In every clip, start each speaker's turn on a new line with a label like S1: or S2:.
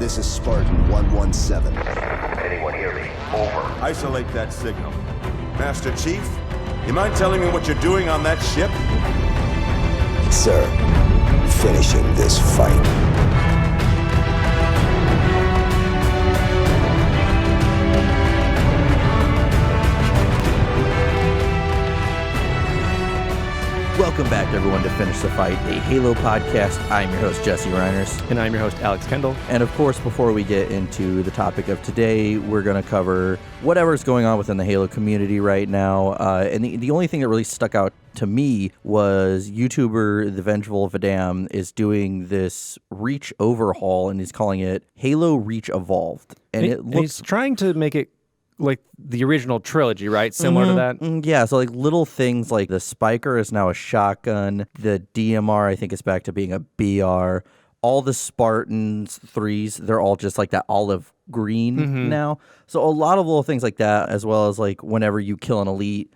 S1: This is Spartan 117.
S2: Anyone hear me? Over.
S3: Isolate that signal. Master Chief, you mind telling me what you're doing on that ship?
S1: Sir, finishing this fight.
S4: Welcome back, everyone, to Finish the Fight, a Halo podcast. I'm your host, Jesse Reiners.
S5: And I'm your host, Alex Kendall.
S4: And of course, before we get into the topic of today, we're going to cover whatever's going on within the Halo community right now. And the only thing that really stuck out to me was YouTuber The Vengeful Vidam is doing this Reach overhaul, and he's calling it Halo Reach Evolved. And
S5: he's trying to make it like the original trilogy, right? Similar to that?
S4: Yeah, so like little things like the Spiker is now a shotgun. The DMR, I think, is back to being a BR. All the Spartans 3s, they're all just like that olive green now. So a lot of little things like that, as well as like whenever you kill an elite,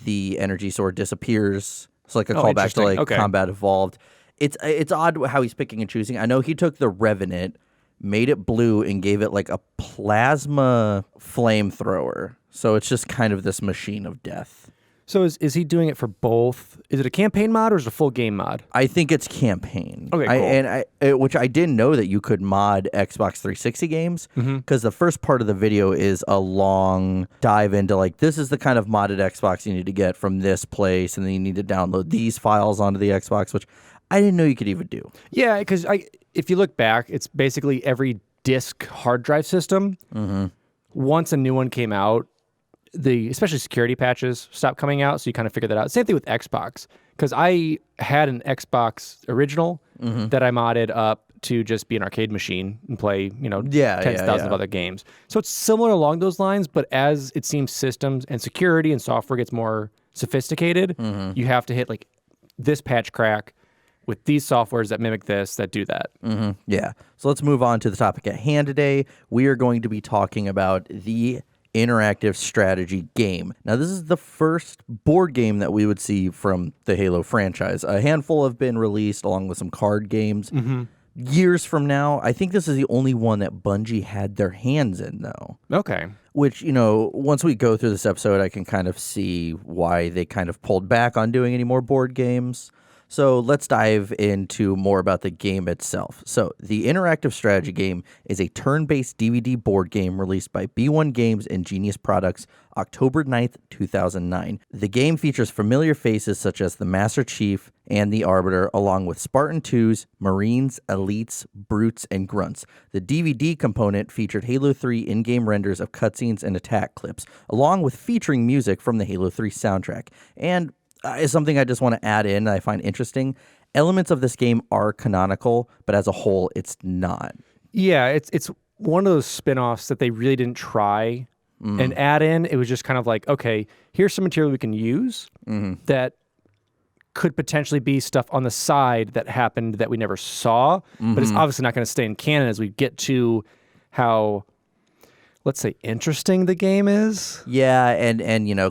S4: the energy sword disappears. It's like a callback to like Combat Evolved. It's odd how he's picking and choosing. I know he took the Revenant, made it blue, and gave it like a plasma flamethrower. So it's just kind of this machine of death.
S5: So is he doing it for both? Is it a campaign mod or is it a full game mod?
S4: I think it's campaign.
S5: Okay, cool.
S4: Which I didn't know that you could mod Xbox 360 games, because the first part of the video is a long dive into like, this is the kind of modded Xbox you need to get from this place, and then you need to download these files onto the Xbox, which I didn't know you could even do.
S5: Yeah, because if you look back, it's basically every disk hard drive system. Once a new one came out, especially security patches stopped coming out, so you kind of figured that out. Same thing with Xbox, because I had an Xbox original that I modded up to just be an arcade machine and play, tens of thousands of other games. So it's similar along those lines, but as it seems systems and security and software gets more sophisticated, you have to hit like this patch crack with these softwares that mimic this, that do that.
S4: Yeah. So let's move on to the topic at hand today. We are going to be talking about the interactive strategy game. Now, this is the first board game that we would see from the Halo franchise. A handful have been released along with some card games. Years from now, I think this is the only one that Bungie had their hands in, though.
S5: Okay.
S4: Which, once we go through this episode, I can kind of see why they kind of pulled back on doing any more board games. So let's dive into more about the game itself. So the interactive strategy game is a turn-based DVD board game released by B1 Games and Genius Products October 9th, 2009. The game features familiar faces such as the Master Chief and the Arbiter, along with Spartan 2s, Marines, Elites, Brutes, and Grunts. The DVD component featured Halo 3 in-game renders of cutscenes and attack clips, along with featuring music from the Halo 3 soundtrack. And is something I just want to add in that I find interesting. Elements of this game are canonical, but as a whole, it's not.
S5: Yeah, it's one of those spin-offs that they really didn't try and add in. It was just kind of like, okay, here's some material we can use that could potentially be stuff on the side that happened that we never saw, but it's obviously not going to stay in canon as we get to how, let's say, interesting the game is.
S4: Yeah, and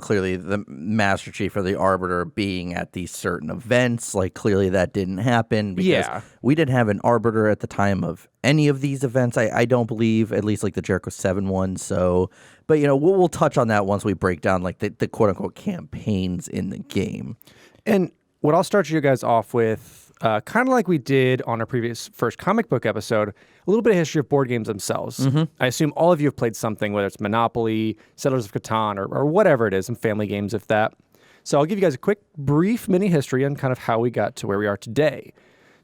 S4: clearly the Master Chief or the Arbiter being at these certain events, like clearly that didn't happen because we didn't have an Arbiter at the time of any of these events. I don't believe, at least like the Jericho 7 one. So, but we'll touch on that once we break down like the quote unquote campaigns in the game.
S5: And what I'll start you guys off with, kind of like we did on our previous first comic book episode, a little bit of history of board games themselves. I assume all of you have played something, whether it's Monopoly, Settlers of Catan, or whatever it is, some family games, if that. So I'll give you guys a quick, brief mini history on kind of how we got to where we are today.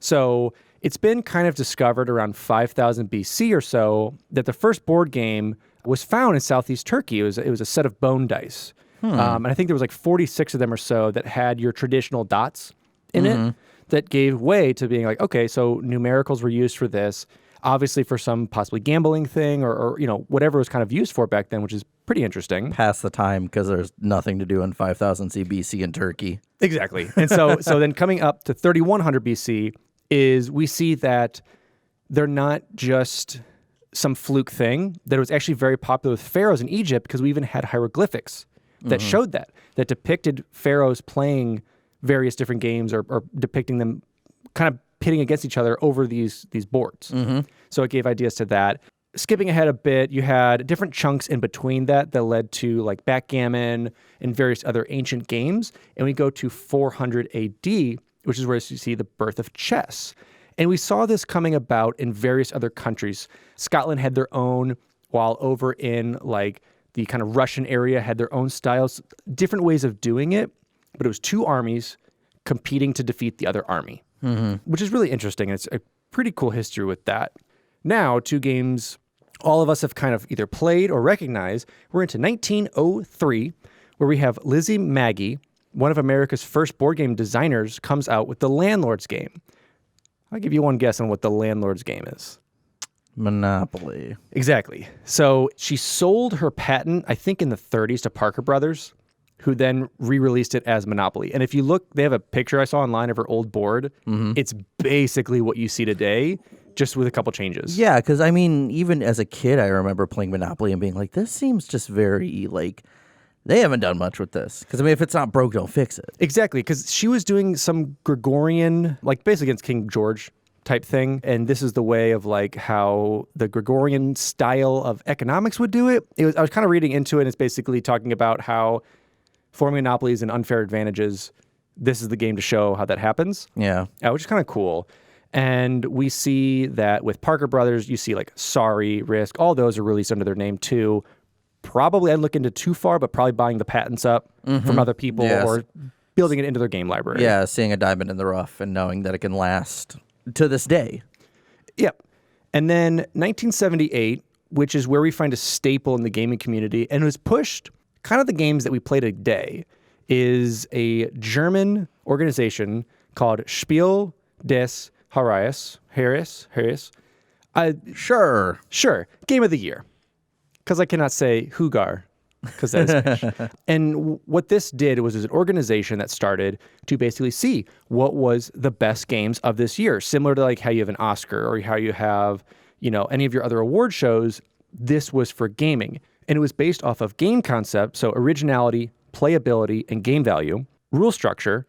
S5: So it's been kind of discovered around 5000 BC or so that the first board game was found in southeast Turkey. It was a set of bone dice. And I think there was like 46 of them or so that had your traditional dots in it that gave way to being like, okay, so numericals were used for this, obviously for some possibly gambling thing or whatever it was kind of used for back then, which is pretty interesting.
S4: Pass the time because there's nothing to do in 5000 BC in Turkey.
S5: Exactly. And so then coming up to 3100 BC is we see that they're not just some fluke thing, that it was actually very popular with pharaohs in Egypt because we even had hieroglyphics that showed that depicted pharaohs playing various different games or depicting them kind of pitting against each other over these boards. So it gave ideas to that. Skipping ahead a bit, you had different chunks in between that led to like backgammon and various other ancient games. And we go to 400 AD, which is where you see the birth of chess. And we saw this coming about in various other countries. Scotland had their own, while over in like the kind of Russian area had their own styles, different ways of doing it. But it was two armies competing to defeat the other army, which is really interesting. It's a pretty cool history with that. Now, two games all of us have kind of either played or recognized. We're into 1903, where we have Lizzie Magie, one of America's first board game designers, comes out with the Landlord's game. I'll give you one guess on what the Landlord's game is.
S4: Monopoly.
S5: Exactly. So she sold her patent, I think in the 30s, to Parker Brothers, who then re-released it as Monopoly. And if you look, they have a picture I saw online of her old board. It's basically what you see today, just with a couple changes.
S4: Yeah, because I mean, even as a kid, I remember playing Monopoly and being like, this seems just very, like, they haven't done much with this. Because, I mean, if it's not broke, don't fix it.
S5: Exactly, because she was doing some Gregorian, like, basically against King George type thing. And this is the way of, like, how the Gregorian style of economics would do it. I was kind of reading into it, and it's basically talking about how forming monopolies and unfair advantages, this is the game to show how that happens.
S4: Yeah.
S5: Which is kind of cool. And we see that with Parker Brothers, you see like Sorry, Risk, all those are released under their name too. Probably, I'd look into too far, but probably buying the patents up from other people or building it into their game library.
S4: Yeah, seeing a diamond in the rough and knowing that it can last to this day.
S5: Yep. And then 1978, which is where we find a staple in the gaming community, and it was pushed, kind of the games that we play today, is a German organization called Spiel des Harris. Sure. Game of the year. Because I cannot say Hugar, because that is Spanish. And what this did was an organization that started to basically see what was the best games of this year. Similar to like how you have an Oscar or how you have, you know, any of your other award shows. This was for gaming. And it was based off of game concept, so originality, playability, and game value, rule structure,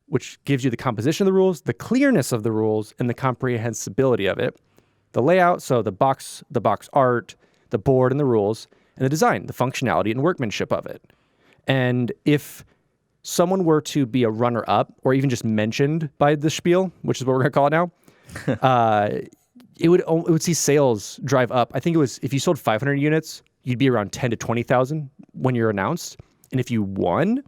S5: which gives you the composition of the rules, the clearness of the rules, and the comprehensibility of it. The layout, so the box art, the board and the rules, and the design, the functionality and workmanship of it. And if someone were to be a runner-up or even just mentioned by the Spiel, which is what we're going to call it now, it would see sales drive up. I think it was, if you sold 500 units, you'd be around 10 to 20,000 when you're announced. And if you won,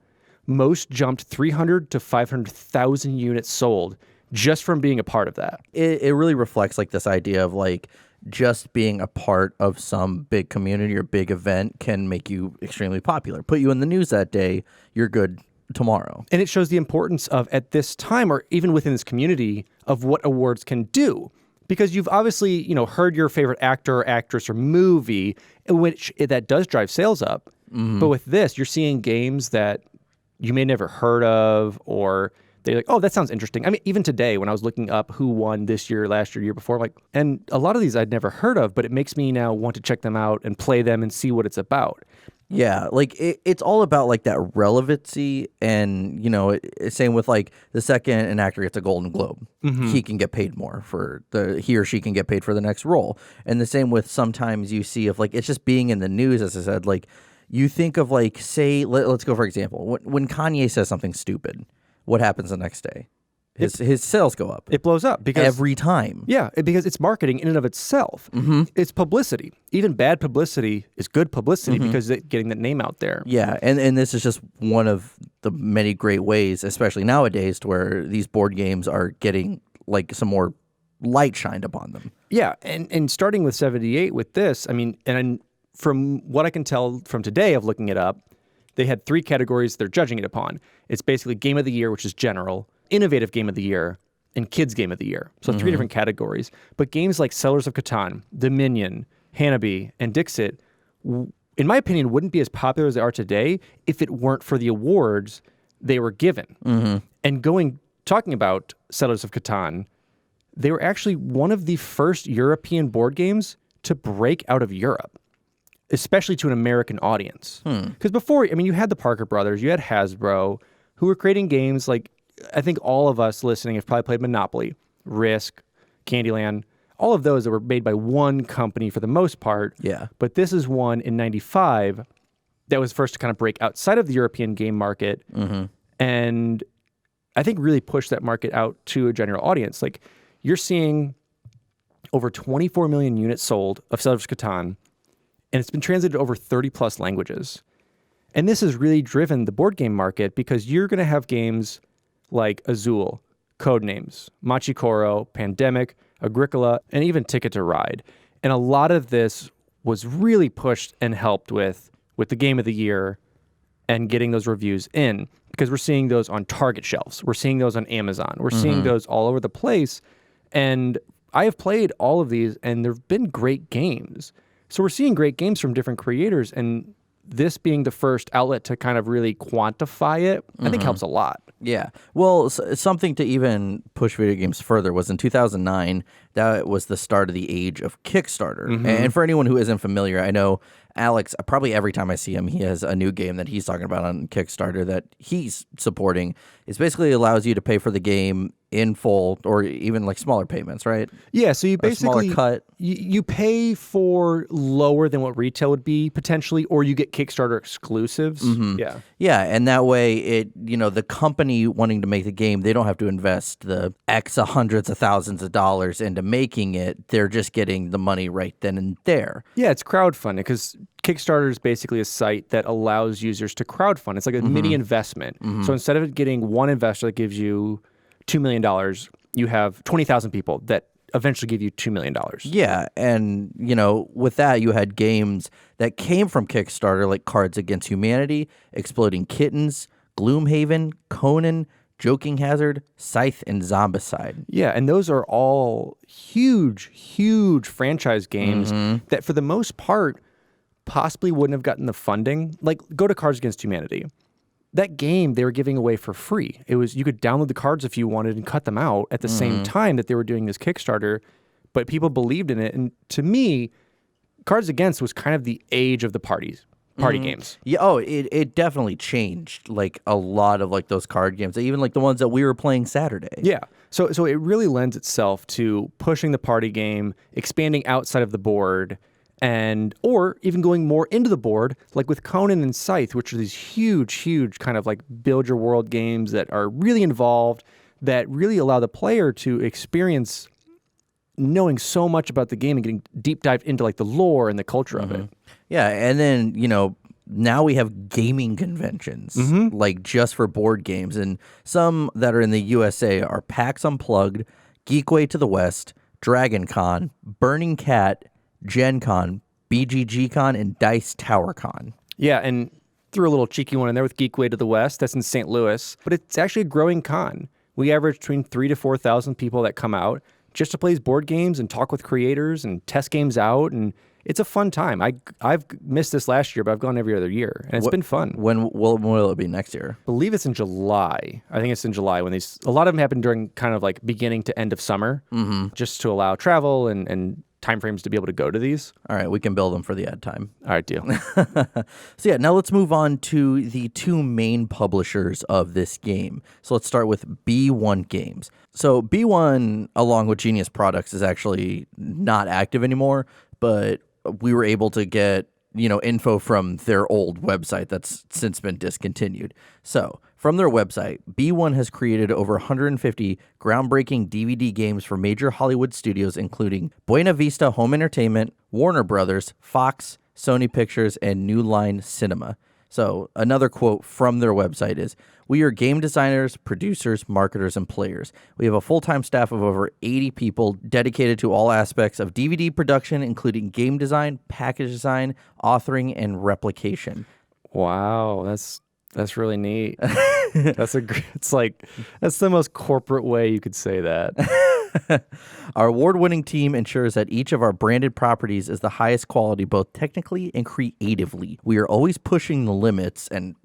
S5: most jumped 300 to 500,000 units sold just from being a part of that.
S4: It really reflects like this idea of like just being a part of some big community or big event can make you extremely popular. Put you in the news that day, you're good tomorrow.
S5: And it shows the importance of, at this time, or even within this community, of what awards can do. Because you've obviously, you know, heard your favorite actor or actress or movie, which that does drive sales up. But with this, you're seeing games that you may never heard of, or they're like, oh, that sounds interesting. I mean, even today, when I was looking up who won this year, last year, year before, like, and a lot of these I'd never heard of, but it makes me now want to check them out and play them and see what it's about.
S4: Yeah, like it's all about like that relevancy, and you know, same with like the second an actor gets a Golden Globe, he can get paid more for he or she can get paid for the next role, and the same with sometimes you see of like it's just being in the news, as I said, like you think of like say let's go for example when Kanye says something stupid, what happens the next day? His sales go up.
S5: It blows up because
S4: every time.
S5: Yeah, because it's marketing in and of itself. It's publicity. Even bad publicity is good publicity because it's getting that name out there.
S4: Yeah, and this is just one of the many great ways, especially nowadays, to where these board games are getting like some more light shined upon them.
S5: Yeah, and starting with 78 with this, I mean, and from what I can tell from today of looking it up, they had 3 categories they're judging it upon. It's basically Game of the Year, which is general, Innovative Game of the Year, and Kids Game of the Year. So 3 different categories. But games like Settlers of Catan, Dominion, Hanabi, and Dixit, in my opinion, wouldn't be as popular as they are today if it weren't for the awards they were given. And talking about Settlers of Catan, they were actually one of the first European board games to break out of Europe, especially to an American audience. Because before, I mean, you had the Parker Brothers, you had Hasbro, who were creating games like, I think all of us listening have probably played Monopoly. Risk, Candyland, all of those that were made by one company for the most part.
S4: Yeah.
S5: But this is one in 95 that was first to kind of break outside of the European game market. And I think really push that market out to a general audience. Like, you're seeing over 24 million units sold of Settlers of Catan, and it's been translated to over 30 plus languages. And this has really driven the board game market because you're going to have games like Azul, Codenames, Machikoro, Pandemic, Agricola, and even Ticket to Ride. And a lot of this was really pushed and helped with the Game of the Year and getting those reviews in, because we're seeing those on Target shelves. We're seeing those on Amazon. We're seeing those all over the place. And I have played all of these, and there have been great games. So we're seeing great games from different creators, and this being the first outlet to kind of really quantify it, I think helps a lot.
S4: Yeah. Well, something to even push video games further was in 2009, that was the start of the age of Kickstarter. And for anyone who isn't familiar, I know Alex, probably every time I see him, he has a new game that he's talking about on Kickstarter that he's supporting. It basically allows you to pay for the game in full, or even like smaller payments, right?
S5: Yeah, so you basically
S4: smaller cut.
S5: You pay for lower than what retail would be potentially, or you get Kickstarter exclusives. Yeah.
S4: Yeah, and that way the company wanting to make the game, they don't have to invest the X hundreds of thousands of dollars into making it. They're just getting the money right then and there.
S5: Yeah, it's crowdfunding, because Kickstarter is basically a site that allows users to crowdfund. It's like a mini investment. So instead of getting one investor that gives you $2 million, you have 20,000 people that eventually give you $2 million.
S4: Yeah, and with that, you had games that came from Kickstarter like Cards Against Humanity, Exploding Kittens, Gloomhaven, Conan, Joking Hazard, Scythe, and Zombicide.
S5: Yeah, and those are all huge, huge franchise games that for the most part possibly wouldn't have gotten the funding. Like, go to Cards Against Humanity. That game they were giving away for free. It was, you could download the cards if you wanted and cut them out at the same time that they were doing this Kickstarter, but people believed in it. And to me, Cards Against was kind of the age of the party games.
S4: Yeah, it definitely changed like a lot of like those card games, even like the ones that we were playing Saturday.
S5: Yeah. So it really lends itself to pushing the party game, expanding outside of the board, or even going more into the board, like with Conan and Scythe, which are these huge, huge kind of like build your world games that are really involved, that really allow the player to experience knowing so much about the game and getting deep dive into like the lore and the culture of it.
S4: Yeah, and then, now we have gaming conventions, like just for board games. And some that are in the USA are PAX Unplugged, Geekway to the West, Dragon Con, Burning Cat, Gen Con, BGG Con, and Dice Tower Con.
S5: Yeah, and threw a little cheeky one in there with Geekway to the West. That's in St. Louis. But it's actually a growing con. We average between 3,000 to 4,000 people that come out just to play board games and talk with creators and test games out, and it's a fun time. I've missed this last year, but I've gone every other year, and it's been fun.
S4: When will it be next year?
S5: I believe it's in July. I think it's in July when a lot of them happen during kind of like beginning to end of summer, just to allow travel and timeframes to be able to go to these.
S4: All right, we can bill them for the ad time.
S5: All right, deal.
S4: So yeah, now let's move on to the two main publishers of this game. So let's start with B1 Games. So B1, along with Genius Products, is actually not active anymore, but we were able to get info from their old website that's since been discontinued. So from their website, B1 has created over 150 groundbreaking DVD games for major Hollywood studios, including Buena Vista Home Entertainment, Warner Brothers, Fox, Sony Pictures, and New Line Cinema. So another quote from their website is, "We are game designers, producers, marketers, and players. We have a full-time staff of over 80 people dedicated to all aspects of DVD production, including game design, package design, authoring, and replication."
S5: Wow, that's really neat. That's the most corporate way you could say that.
S4: Our award-winning team ensures that each of our branded properties is the highest quality, both technically and creatively. We are always pushing the limits, and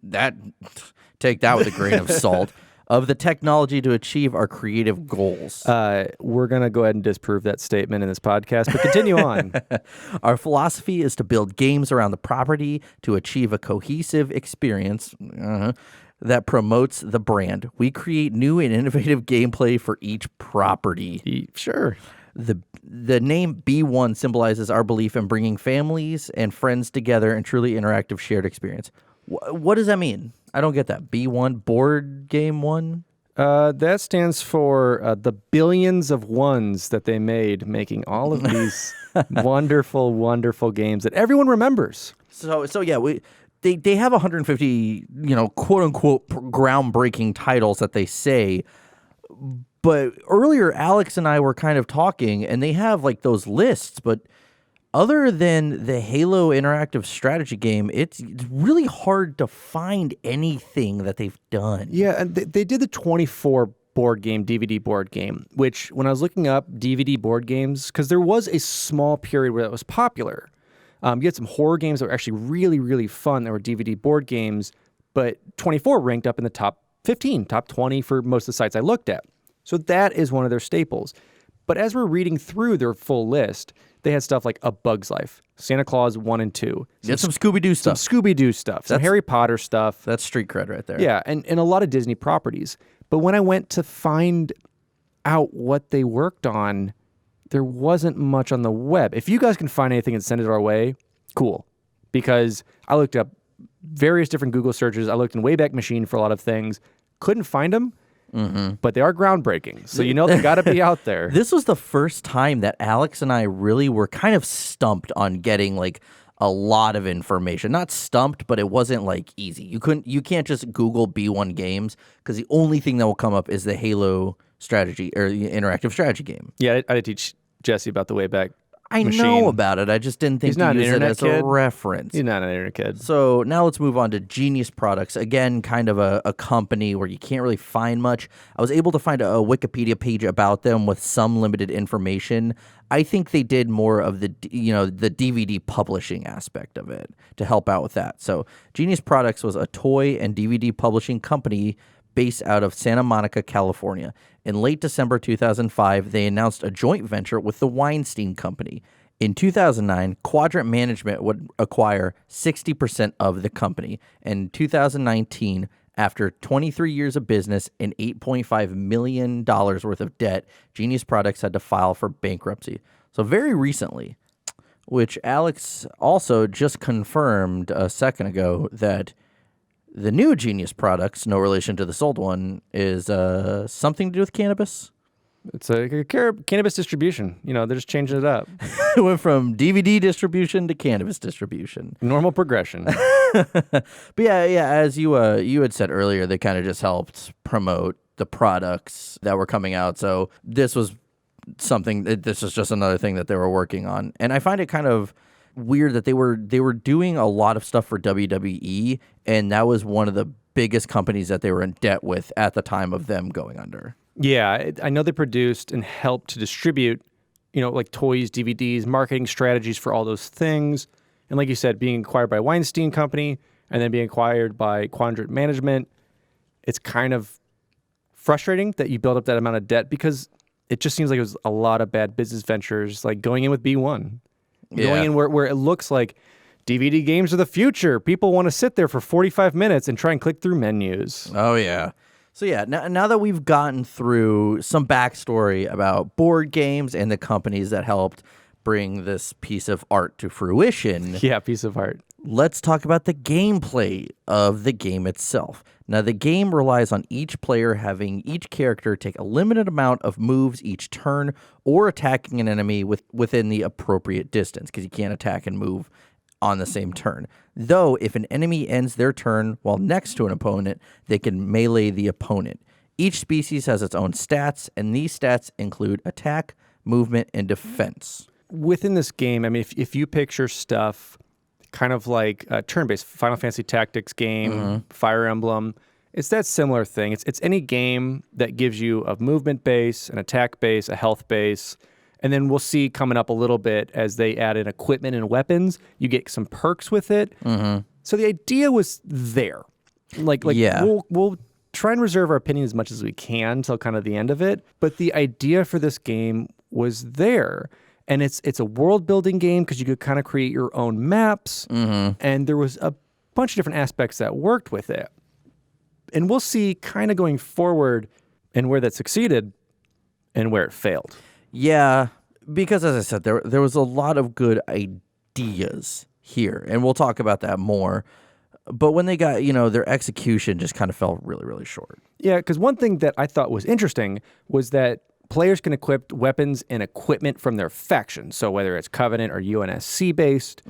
S4: take that with a grain of salt, of the technology to achieve our creative goals.
S5: We're going to go ahead and disprove that statement in this podcast, but continue on.
S4: Our philosophy is to build games around the property to achieve a cohesive experience. that promotes the brand. We create new and innovative gameplay for each property.
S5: Sure.
S4: The name B1 symbolizes our belief in bringing families and friends together in truly interactive shared experience. What does that mean? I don't get that. B1, board game one?
S5: That stands for the billions of ones that they made, making all of these wonderful, wonderful games that everyone remembers.
S4: So yeah, they have 150, quote unquote groundbreaking titles that they say. But earlier, Alex and I were kind of talking, and they have like those lists. But other than the Halo interactive strategy game, it's really hard to find anything that they've done.
S5: Yeah, and they did the 24 board game, DVD board game, which when I was looking up DVD board games, because there was a small period where that was popular. You had some horror games that were actually really, really fun that were DVD board games, but 24 ranked up in the top 15, top 20 for most of the sites I looked at. So that is one of their staples. But as we're reading through their full list, they had stuff like A Bug's Life, Santa Claus 1 and 2.
S4: You had some Scooby-Doo stuff.
S5: Some Scooby-Doo stuff, some Harry Potter stuff.
S4: That's street cred right there.
S5: Yeah, and a lot of Disney properties. But when I went to find out what they worked on, there wasn't much on the web. If you guys can find anything and send it our way, cool. Because I looked up various different Google searches. I looked in Wayback Machine for a lot of things. Couldn't find them. But they are groundbreaking. So they got to be out there.
S4: This was the first time that Alex and I really were kind of stumped on getting like a lot of information. Not stumped, but it wasn't like easy. You can't just Google B1 games because the only thing that will come up is the Halo strategy or the interactive strategy game.
S5: Yeah, I did teach Jesse about the Wayback
S4: I
S5: Machine.
S4: know about it. I just didn't think
S5: He's not
S4: to
S5: an
S4: use it
S5: internet
S4: as
S5: kid.
S4: a reference.
S5: He's not an internet kid.
S4: So now let's move on to Genius Products. Again, kind of a company where you can't really find much. I was able to find a Wikipedia page about them with some limited information. I think they did more of the DVD publishing aspect of it to help out with that. So Genius Products was a toy and DVD publishing company based out of Santa Monica, California. In late December 2005, they announced a joint venture with the Weinstein Company. In 2009, Quadrant Management would acquire 60% of the company. In 2019, after 23 years of business and $8.5 million worth of debt, Genius Products had to file for bankruptcy. So very recently, which Alex also just confirmed a second ago that the new Genius Products, no relation to this old one, is something to do with cannabis.
S5: It's a cannabis distribution. They're just changing it up.
S4: It went from DVD distribution to cannabis distribution.
S5: Normal progression.
S4: But yeah, as you had said earlier, they kind of just helped promote the products that were coming out. So this was just another thing that they were working on. And I find it kind of weird that they were doing a lot of stuff for WWE, and that was one of the biggest companies that they were in debt with at the time of them going under.
S5: Yeah, I know they produced and helped to distribute, like toys, DVDs, marketing strategies for all those things. And like you said, being acquired by Weinstein Company and then being acquired by Quadrant Management, it's kind of frustrating that you build up that amount of debt because it just seems like it was a lot of bad business ventures, like going in with B1. Going in where it looks like DVD games are the future. People want to sit there for 45 minutes and try and click through menus.
S4: Oh, yeah. So yeah, now that we've gotten through some backstory about board games and the companies that helped bring this piece of art to fruition.
S5: Yeah, piece of art.
S4: Let's talk about the gameplay of the game itself. Now, the game relies on each player having each character take a limited amount of moves each turn or attacking an enemy within the appropriate distance, because you can't attack and move on the same turn. Though, if an enemy ends their turn while next to an opponent, they can melee the opponent. Each species has its own stats, and these stats include attack, movement, and defense.
S5: Within this game, I mean, if you picture stuff kind of like a turn-based Final Fantasy Tactics game, Fire Emblem, it's that similar thing. It's any game that gives you a movement base, an attack base, a health base. And then we'll see coming up a little bit as they add in equipment and weapons, you get some perks with it. So the idea was there. We'll try and reserve our opinion as much as we can till kind of the end of it. But the idea for this game was there. And it's a world-building game because you could kind of create your own maps. And there was a bunch of different aspects that worked with it. And we'll see kind of going forward and where that succeeded and where it failed.
S4: Yeah, because as I said, there was a lot of good ideas here, and we'll talk about that more. But when they got, their execution just kind of fell really, really short.
S5: Yeah, because one thing that I thought was interesting was that players can equip weapons and equipment from their faction. So whether it's Covenant or UNSC based.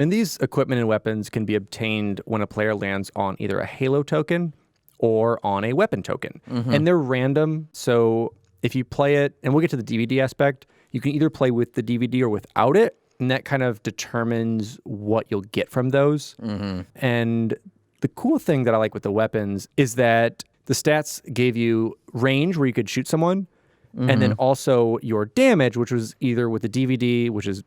S5: And these equipment and weapons can be obtained when a player lands on either a Halo token or on a weapon token. And they're random. So if you play it, and we'll get to the DVD aspect, you can either play with the DVD or without it. And that kind of determines what you'll get from those. And the cool thing that I like with the weapons is that the stats gave you range where you could shoot someone, and then also your damage, which was either with the DVD, which is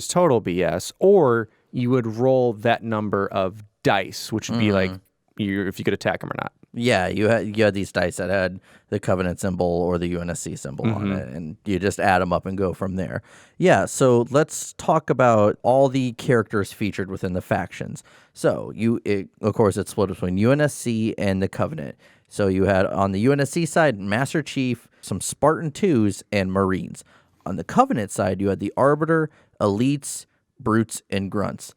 S5: total BS, or you would roll that number of dice, which would be like if you could attack them or not.
S4: Yeah, you had these dice that had the Covenant symbol or the UNSC symbol on it, and you just add them up and go from there. Yeah, so let's talk about all the characters featured within the factions. So of course, it's split between UNSC and the Covenant. So you had on the UNSC side, Master Chief, some Spartan 2s, and Marines. On the Covenant side, you had the Arbiter, Elites, Brutes, and Grunts.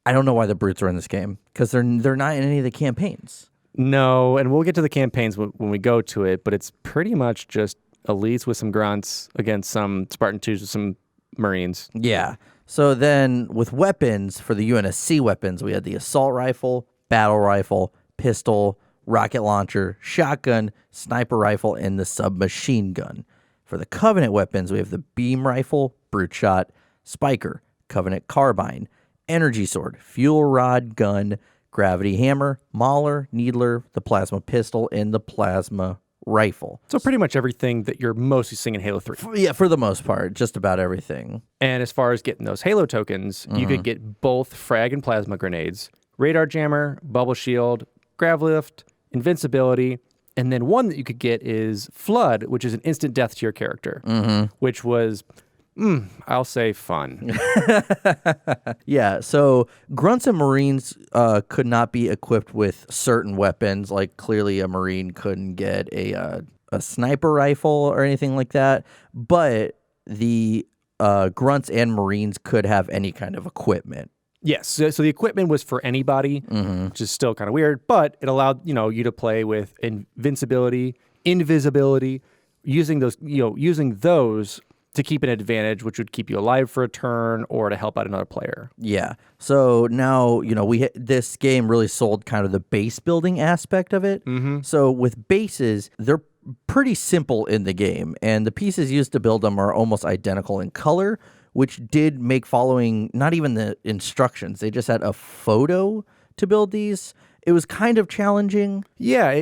S4: I don't know why the Brutes are in this game, because they're not in any of the campaigns.
S5: No, and we'll get to the campaigns when we go to it, but it's pretty much just Elites with some Grunts against some Spartan 2s with some Marines.
S4: Yeah. So then with weapons, for the UNSC weapons, we had the Assault Rifle, Battle Rifle, Pistol, Rocket Launcher, Shotgun, Sniper Rifle, and the Submachine Gun. For the Covenant weapons, we have the Beam Rifle, Brute Shot, Spiker, Covenant Carbine, Energy Sword, Fuel Rod Gun, Gravity Hammer, Mauler, Needler, the Plasma Pistol, and the Plasma Rifle.
S5: So pretty much everything that you're mostly seeing in Halo 3.
S4: Yeah, for the most part, just about everything.
S5: And as far as getting those Halo tokens, you could get both frag and plasma grenades, radar jammer, bubble shield, grav lift, invincibility, and then one that you could get is Flood, which is an instant death to your character, which was, I'll say, fun.
S4: Yeah, so Grunts and Marines could not be equipped with certain weapons. Like, clearly a Marine couldn't get a sniper rifle or anything like that. But the Grunts and Marines could have any kind of equipment.
S5: Yes, so the equipment was for anybody, which is still kind of weird, but it allowed you to play with invincibility, invisibility, using those to keep an advantage, which would keep you alive for a turn or to help out another player.
S4: Yeah. So now this game really sold kind of the base building aspect of it. So with bases, they're pretty simple in the game, and the pieces used to build them are almost identical in color, which did make following not even the instructions. They just had a photo to build these. It was kind of challenging.
S5: Yeah,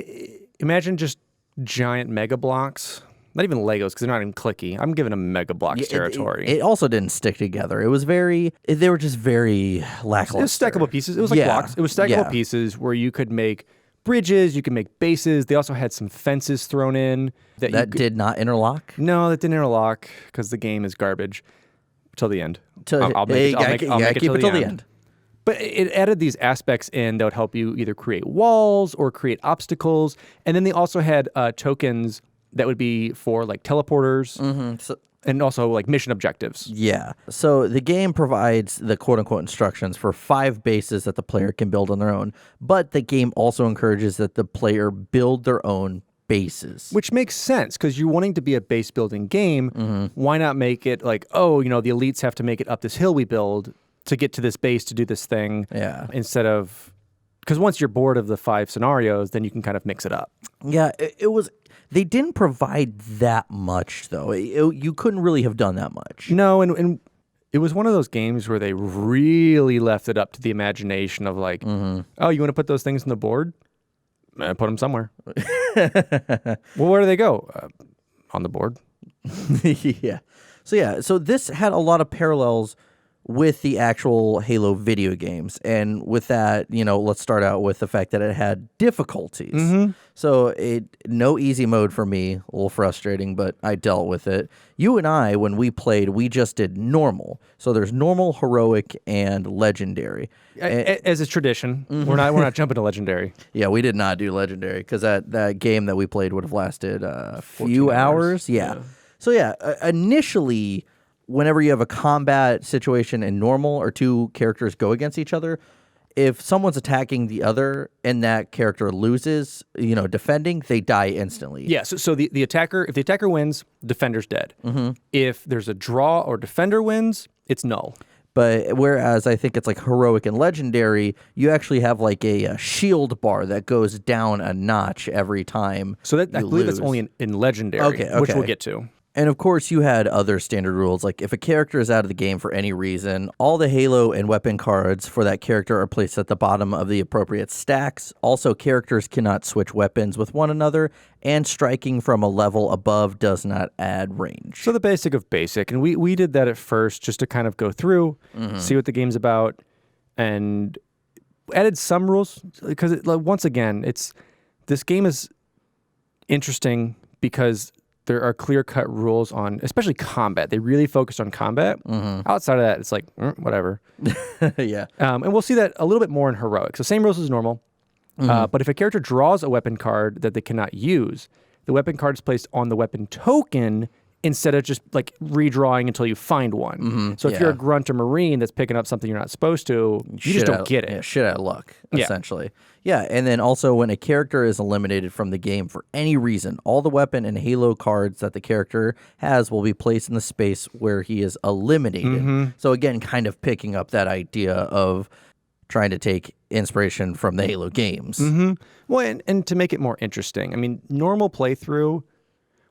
S5: imagine just giant mega blocks. Not even Legos, because they're not even clicky. I'm giving them mega blocks territory.
S4: It also didn't stick together. It was they were just very lackluster.
S5: It was stackable pieces. It was like blocks. It was stackable pieces where you could make bridges, you could make bases. They also had some fences thrown in.
S4: That did not interlock?
S5: No, that didn't interlock, because the game is garbage. Till the end. I'll make it till the end. But it added these aspects in that would help you either create walls or create obstacles. And then they also had tokens that would be for like teleporters and also like mission objectives.
S4: Yeah. So the game provides the quote-unquote instructions for 5 bases that the player can build on their own. But the game also encourages that the player build their own bases.
S5: Which makes sense, because you're wanting to be a base building game. Why not make it like, the elites have to make it up this hill we build to get to this base to do this thing.
S4: Yeah.
S5: Instead of, because once you're bored of the 5 scenarios, then you can kind of mix it up.
S4: Yeah, they didn't provide that much, though. You couldn't really have done that much.
S5: No, and it was one of those games where they really left it up to the imagination of like, you want to put those things on the board? Put them somewhere. Well, where do they go? On the board.
S4: Yeah. So this had a lot of parallels with the actual Halo video games. And with that, let's start out with the fact that it had difficulties. So no easy mode for me, a little frustrating, but I dealt with it. You and I, when we played, we just did normal. So there's normal, heroic, and legendary.
S5: As is tradition, we're not jumping to legendary.
S4: Yeah, we did not do legendary because that game that we played would have lasted a few hours. Yeah. So initially, whenever you have a combat situation in normal or two characters go against each other, if someone's attacking the other and that character loses, defending, they die instantly.
S5: Yeah, so the attacker, if the attacker wins, defender's dead. If there's a draw or defender wins, it's null.
S4: But whereas I think it's like heroic and legendary, you actually have like a shield bar that goes down a notch every time.
S5: So I believe that's only in legendary, which we'll get to.
S4: And of course, you had other standard rules, like if a character is out of the game for any reason, all the Halo and weapon cards for that character are placed at the bottom of the appropriate stacks. Also, characters cannot switch weapons with one another, and striking from a level above does not add range.
S5: So the basic of basic. And we did that at first just to kind of go through, see what the game's about, and added some rules. Because, once again, this game is interesting because there are clear-cut rules on, especially combat. They really focused on combat. Outside of that, it's like, whatever.
S4: Yeah.
S5: And we'll see that a little bit more in Heroic. So same rules as normal. But if a character draws a weapon card that they cannot use, the weapon card is placed on the weapon token instead of just like redrawing until you find one. So if you're a grunt or marine that's picking up something you're not supposed to, you just don't get it.
S4: Yeah, shit out of luck, essentially. Yeah, and then also when a character is eliminated from the game for any reason, all the weapon and Halo cards that the character has will be placed in the space where he is eliminated. So again, kind of picking up that idea of trying to take inspiration from the Halo games.
S5: Well, and to make it more interesting, I mean, normal playthrough,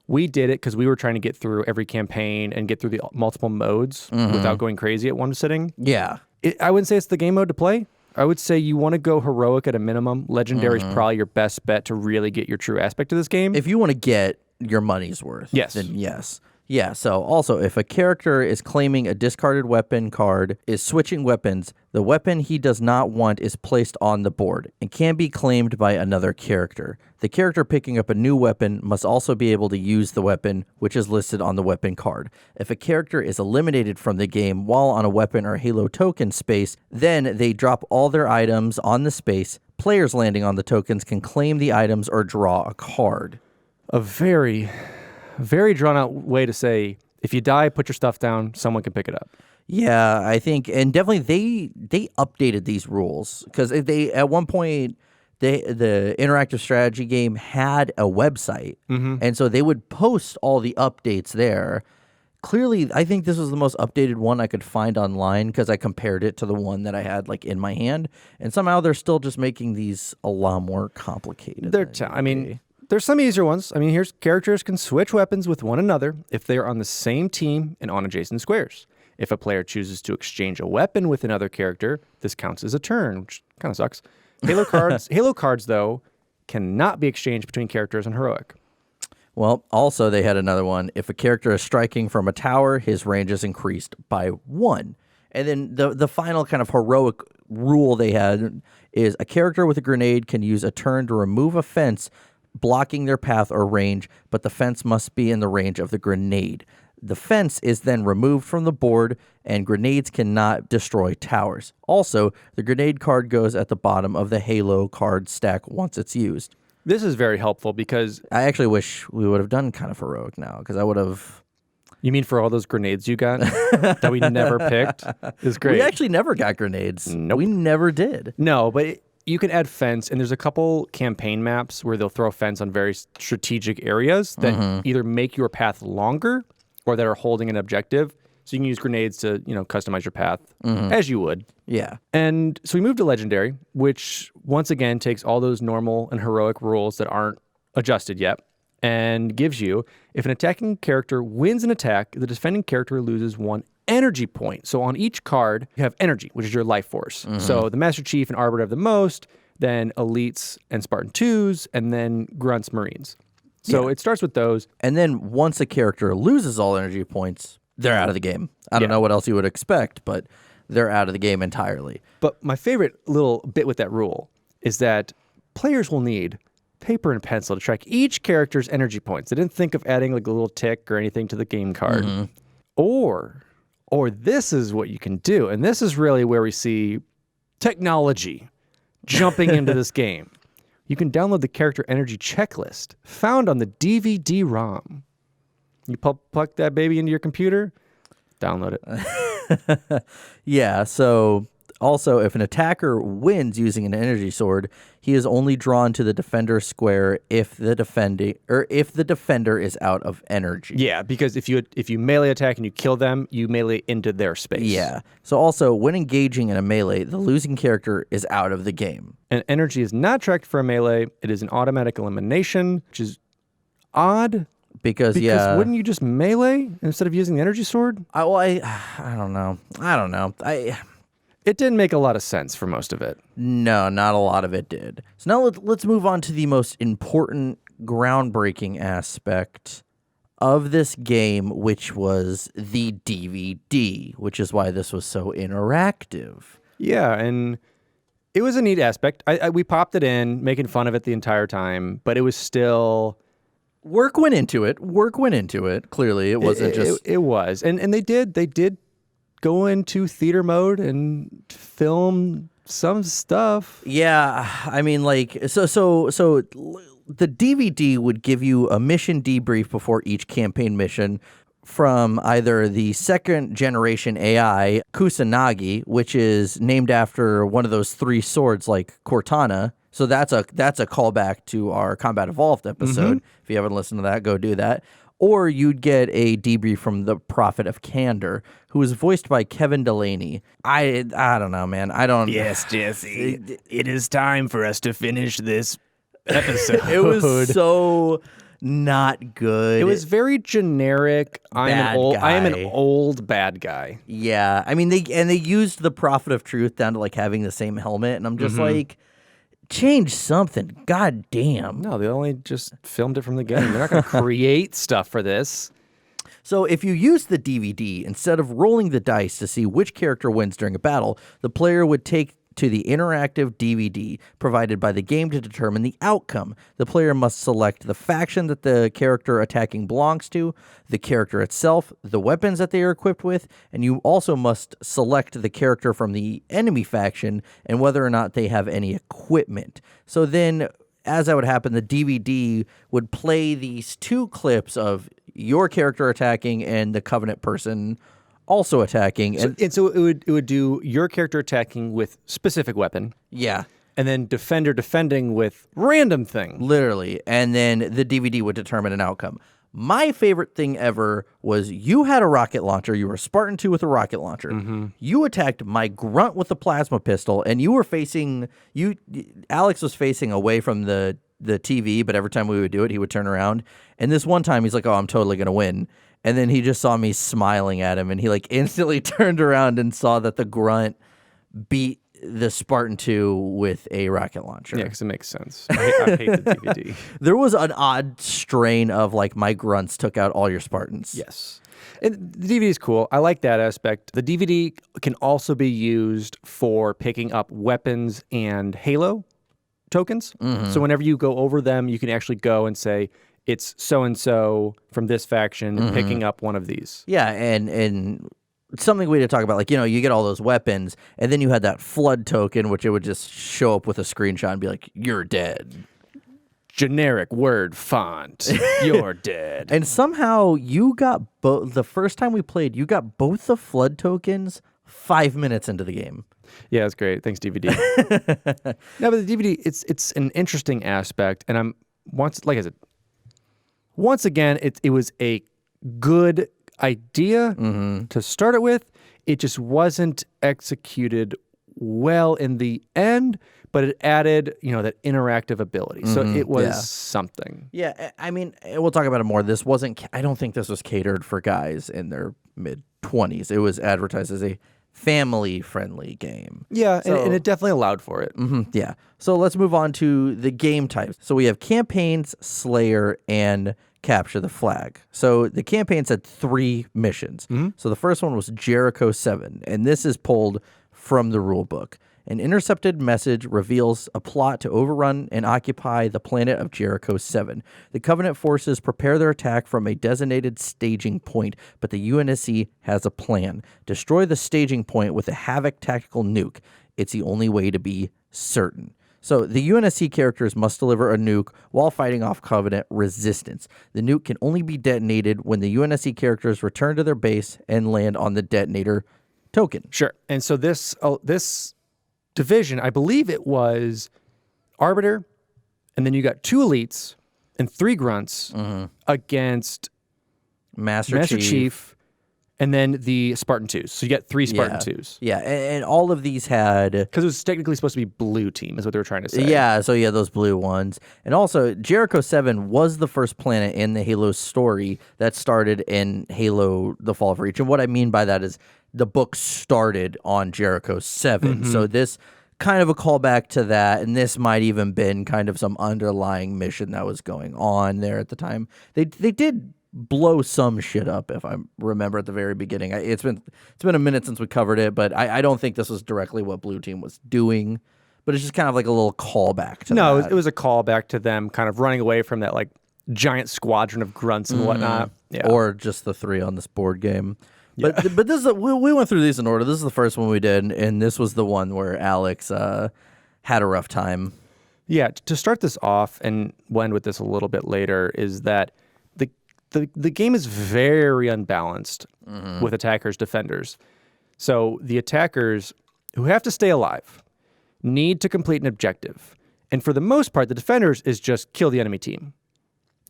S5: we did it because we were trying to get through every campaign and get through the multiple modes without going crazy at one sitting.
S4: Yeah.
S5: I wouldn't say it's the game mode to play. I would say you want to go heroic at a minimum. Legendary is probably your best bet to really get your true aspect of this game.
S4: If you want to get your money's worth, then yes. Yeah, so also, if a character is claiming a discarded weapon card, is switching weapons, the weapon he does not want is placed on the board and can be claimed by another character. The character picking up a new weapon must also be able to use the weapon, which is listed on the weapon card. If a character is eliminated from the game while on a weapon or Halo token space, then they drop all their items on the space. Players landing on the tokens can claim the items or draw a card.
S5: A very drawn out way to say, if you die, put your stuff down, someone can pick it up.
S4: Yeah, I think, and definitely they updated these rules because they at one point the interactive strategy game had a website, and so they would post all the updates there. Clearly, I think this was the most updated one I could find online because I compared it to the one that I had like in my hand, and somehow they're still just making these a lot more complicated.
S5: There's some easier ones. I mean, here's characters can switch weapons with one another if they are on the same team and on adjacent squares. If a player chooses to exchange a weapon with another character, this counts as a turn, which kind of sucks. Halo cards, though, cannot be exchanged between characters in Heroic.
S4: Well, also they had another one. If a character is striking from a tower, his range is increased by 1. And then the final kind of heroic rule they had is a character with a grenade can use a turn to remove a fence blocking their path or range, but the fence must be in the range of the grenade. The fence is then removed from the board, and grenades cannot destroy towers. Also, the grenade card goes at the bottom of the Halo card stack once it's used.
S5: This is very helpful because
S4: I actually wish we would have done kind of heroic now, because I would have...
S5: You mean for all those grenades you got that we never picked? Is great.
S4: We actually never got grenades.
S5: Nope.
S4: We never did.
S5: No, but... You can add fence, and there's a couple campaign maps where they'll throw fence on very strategic areas that either make your path longer or that are holding an objective. So you can use grenades to, customize your path as you would.
S4: Yeah.
S5: And so we moved to Legendary, which once again takes all those normal and heroic rules that aren't adjusted yet and gives you, if an attacking character wins an attack, the defending character loses 1 energy point. So on each card, you have energy, which is your life force. So the Master Chief and Arbiter have the most, then Elites and Spartan 2s, and then Grunts, Marines. So it starts with those.
S4: And then once a character loses all energy points, they're out of the game. I don't know what else you would expect, but they're out of the game entirely.
S5: But my favorite little bit with that rule is that players will need paper and pencil to track each character's energy points. They didn't think of adding like a little tick or anything to the game card. Or this is what you can do. And this is really where we see technology jumping into this game. You can download the character energy checklist found on the DVD-ROM. You plug that baby into your computer, download it.
S4: Yeah, so also if an attacker wins using an energy sword, he is only drawn to the defender square if the defender is out of energy.
S5: Yeah, because if you melee attack and you kill them, you melee into their space.
S4: Yeah. So also when engaging in a melee, the losing character is out of the game.
S5: And energy is not tracked for a melee. It is an automatic elimination, which is odd.
S4: Because
S5: wouldn't you just melee instead of using the energy sword?
S4: I don't know.
S5: It didn't make a lot of sense for most of it.
S4: No, not a lot of it did. So now let's move on to the most important, groundbreaking aspect of this game, which was the DVD, which is why this was so interactive.
S5: Yeah, and it was a neat aspect. We popped it in, making fun of it the entire time, but it was still...
S4: Work went into it. Clearly, it wasn't just...
S5: It was. And they did go into theater mode and film some stuff.
S4: Yeah, I mean, like, so the DVD would give you a mission debrief before each campaign mission from either the second generation AI, Kusanagi, which is named after one of those three swords like Cortana. So that's a callback to our Combat Evolved episode. If you haven't listened to that, go do that. Or you'd get a debrief from the Prophet of Candor, who was voiced by Kevin Delaney. I don't know, man. I don't...
S5: Yes, Jesse. It is time for us to finish this episode.
S4: It was so not good.
S5: It was very generic. I am an old bad guy.
S4: Yeah. I mean, they used the Prophet of Truth down to like having the same helmet, and I'm just like... Change something. God damn.
S5: No, they only just filmed it from the game. They're not going to create stuff for this.
S4: So if you use the DVD, instead of rolling the dice to see which character wins during a battle, the player would take to the interactive DVD provided by the game to determine the outcome. The player must select the faction that the character attacking belongs to, the character itself, the weapons that they are equipped with, and you also must select the character from the enemy faction and whether or not they have any equipment. So then, as that would happen, the DVD would play these two clips of your character attacking and the Covenant person also attacking.
S5: So it would do your character attacking with specific weapon.
S4: Yeah.
S5: And then defender defending with random thing.
S4: Literally. And then the DVD would determine an outcome. My favorite thing ever was you had a rocket launcher. You were a Spartan 2 with a rocket launcher. You attacked my grunt with a plasma pistol, and you were facing... Alex was facing away from the TV, but every time we would do it, he would turn around. And this one time, he's like, oh, I'm totally going to win. And then he just saw me smiling at him, and he like instantly turned around and saw that the grunt beat the Spartan 2 with a rocket launcher.
S5: Yeah, because it makes sense. I hate the DVD.
S4: There was an odd strain of like my grunts took out all your Spartans.
S5: Yes. And the DVD is cool. I like that aspect. The DVD can also be used for picking up weapons and Halo tokens. So whenever you go over them, you can actually go and say, it's so-and-so from this faction picking up one of these.
S4: Yeah, and something we had to talk about, like, you get all those weapons, and then you had that flood token, which it would just show up with a screenshot and be like, you're dead.
S5: Generic word font. You're dead.
S4: And somehow you got the first time we played, you got both the flood tokens 5 minutes into the game.
S5: Yeah, it's great. Thanks, DVD. No, but the DVD, it's an interesting aspect, and once again, it was a good idea to start it with. It just wasn't executed well in the end, but it added, that interactive ability. So it was something.
S4: Yeah, I mean, we'll talk about it more. I don't think this was catered for guys in their mid-20s. It was advertised as a family-friendly game.
S5: Yeah, and it definitely allowed for it.
S4: Yeah. So let's move on to the game types. So we have campaigns, Slayer, and capture the flag. So the campaign's had 3 missions. So the first one was Jericho 7, and this is pulled from the rule book. An intercepted message reveals a plot to overrun and occupy the planet of Jericho 7. The Covenant forces prepare their attack from a designated staging point, but the UNSC has a plan. Destroy the staging point with a Havoc tactical nuke. It's the only way to be certain. So the UNSC characters must deliver a nuke while fighting off Covenant resistance. The nuke can only be detonated when the UNSC characters return to their base and land on the detonator token.
S5: Sure. And so this division, I believe it was Arbiter, and then you got 2 elites and 3 grunts against
S4: Master
S5: Chief, and then the Spartan 2s. So you got 3 Spartan 2s.
S4: Yeah, and all of these had...
S5: Because it was technically supposed to be blue team, is what they were trying to say.
S4: Yeah, so those blue ones. And also, Jericho 7 was the first planet in the Halo story that started in Halo The Fall of Reach. And what I mean by that is the book started on Jericho 7. So this kind of a callback to that, and this might even been kind of some underlying mission that was going on there at the time. They did blow some shit up, if I remember at the very beginning. It's been a minute since we covered it, but I don't think this was directly what Blue Team was doing. But it's just kind of like a little callback to that.
S5: It was a callback to them kind of running away from that like giant squadron of grunts and whatnot. Yeah.
S4: Or just the 3 on this board game. But this is we went through these in order. This is the first one we did, and this was the one where Alex had a rough time.
S5: Yeah, to start this off, and we'll end with this a little bit later, is that the game is very unbalanced with attackers, defenders. So the attackers, who have to stay alive, need to complete an objective. And for the most part, the defenders is just kill the enemy team.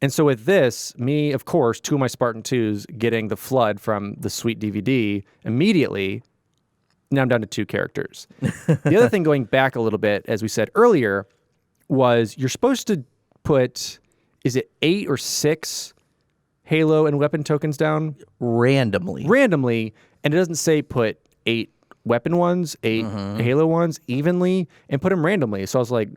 S5: And so with this, me, of course, 2 of my Spartan 2s getting the flood from the sweet DVD immediately, now I'm down to 2 characters. The other thing, going back a little bit, as we said earlier, was you're supposed to put, is it 8 or 6 Halo and weapon tokens down?
S4: Randomly,
S5: and it doesn't say put 8 weapon ones, 8 Halo ones evenly, and put them randomly. So I was like,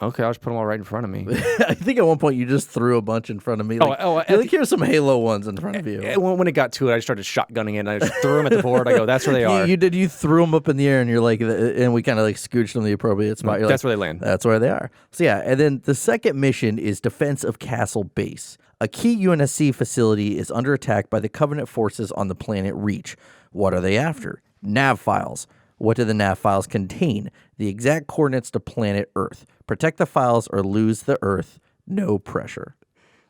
S5: okay, I'll just put them all right in front of me.
S4: I think at one point you just threw a bunch in front of me. Like, here's some Halo ones in front of you.
S5: When it got to it, I started shotgunning it, and I just threw them at the board. I go, that's where they are.
S4: You threw them up in the air, and you're like, and we kind of like scooched them to the appropriate spot. You're
S5: that's
S4: like,
S5: where they land.
S4: That's where they are. So yeah, and then the second mission is Defense of Castle Base. A key UNSC facility is under attack by the Covenant forces on the planet Reach. What are they after? Nav files. What do the nav files contain? The exact coordinates to planet Earth. Protect the files or lose the Earth. No pressure.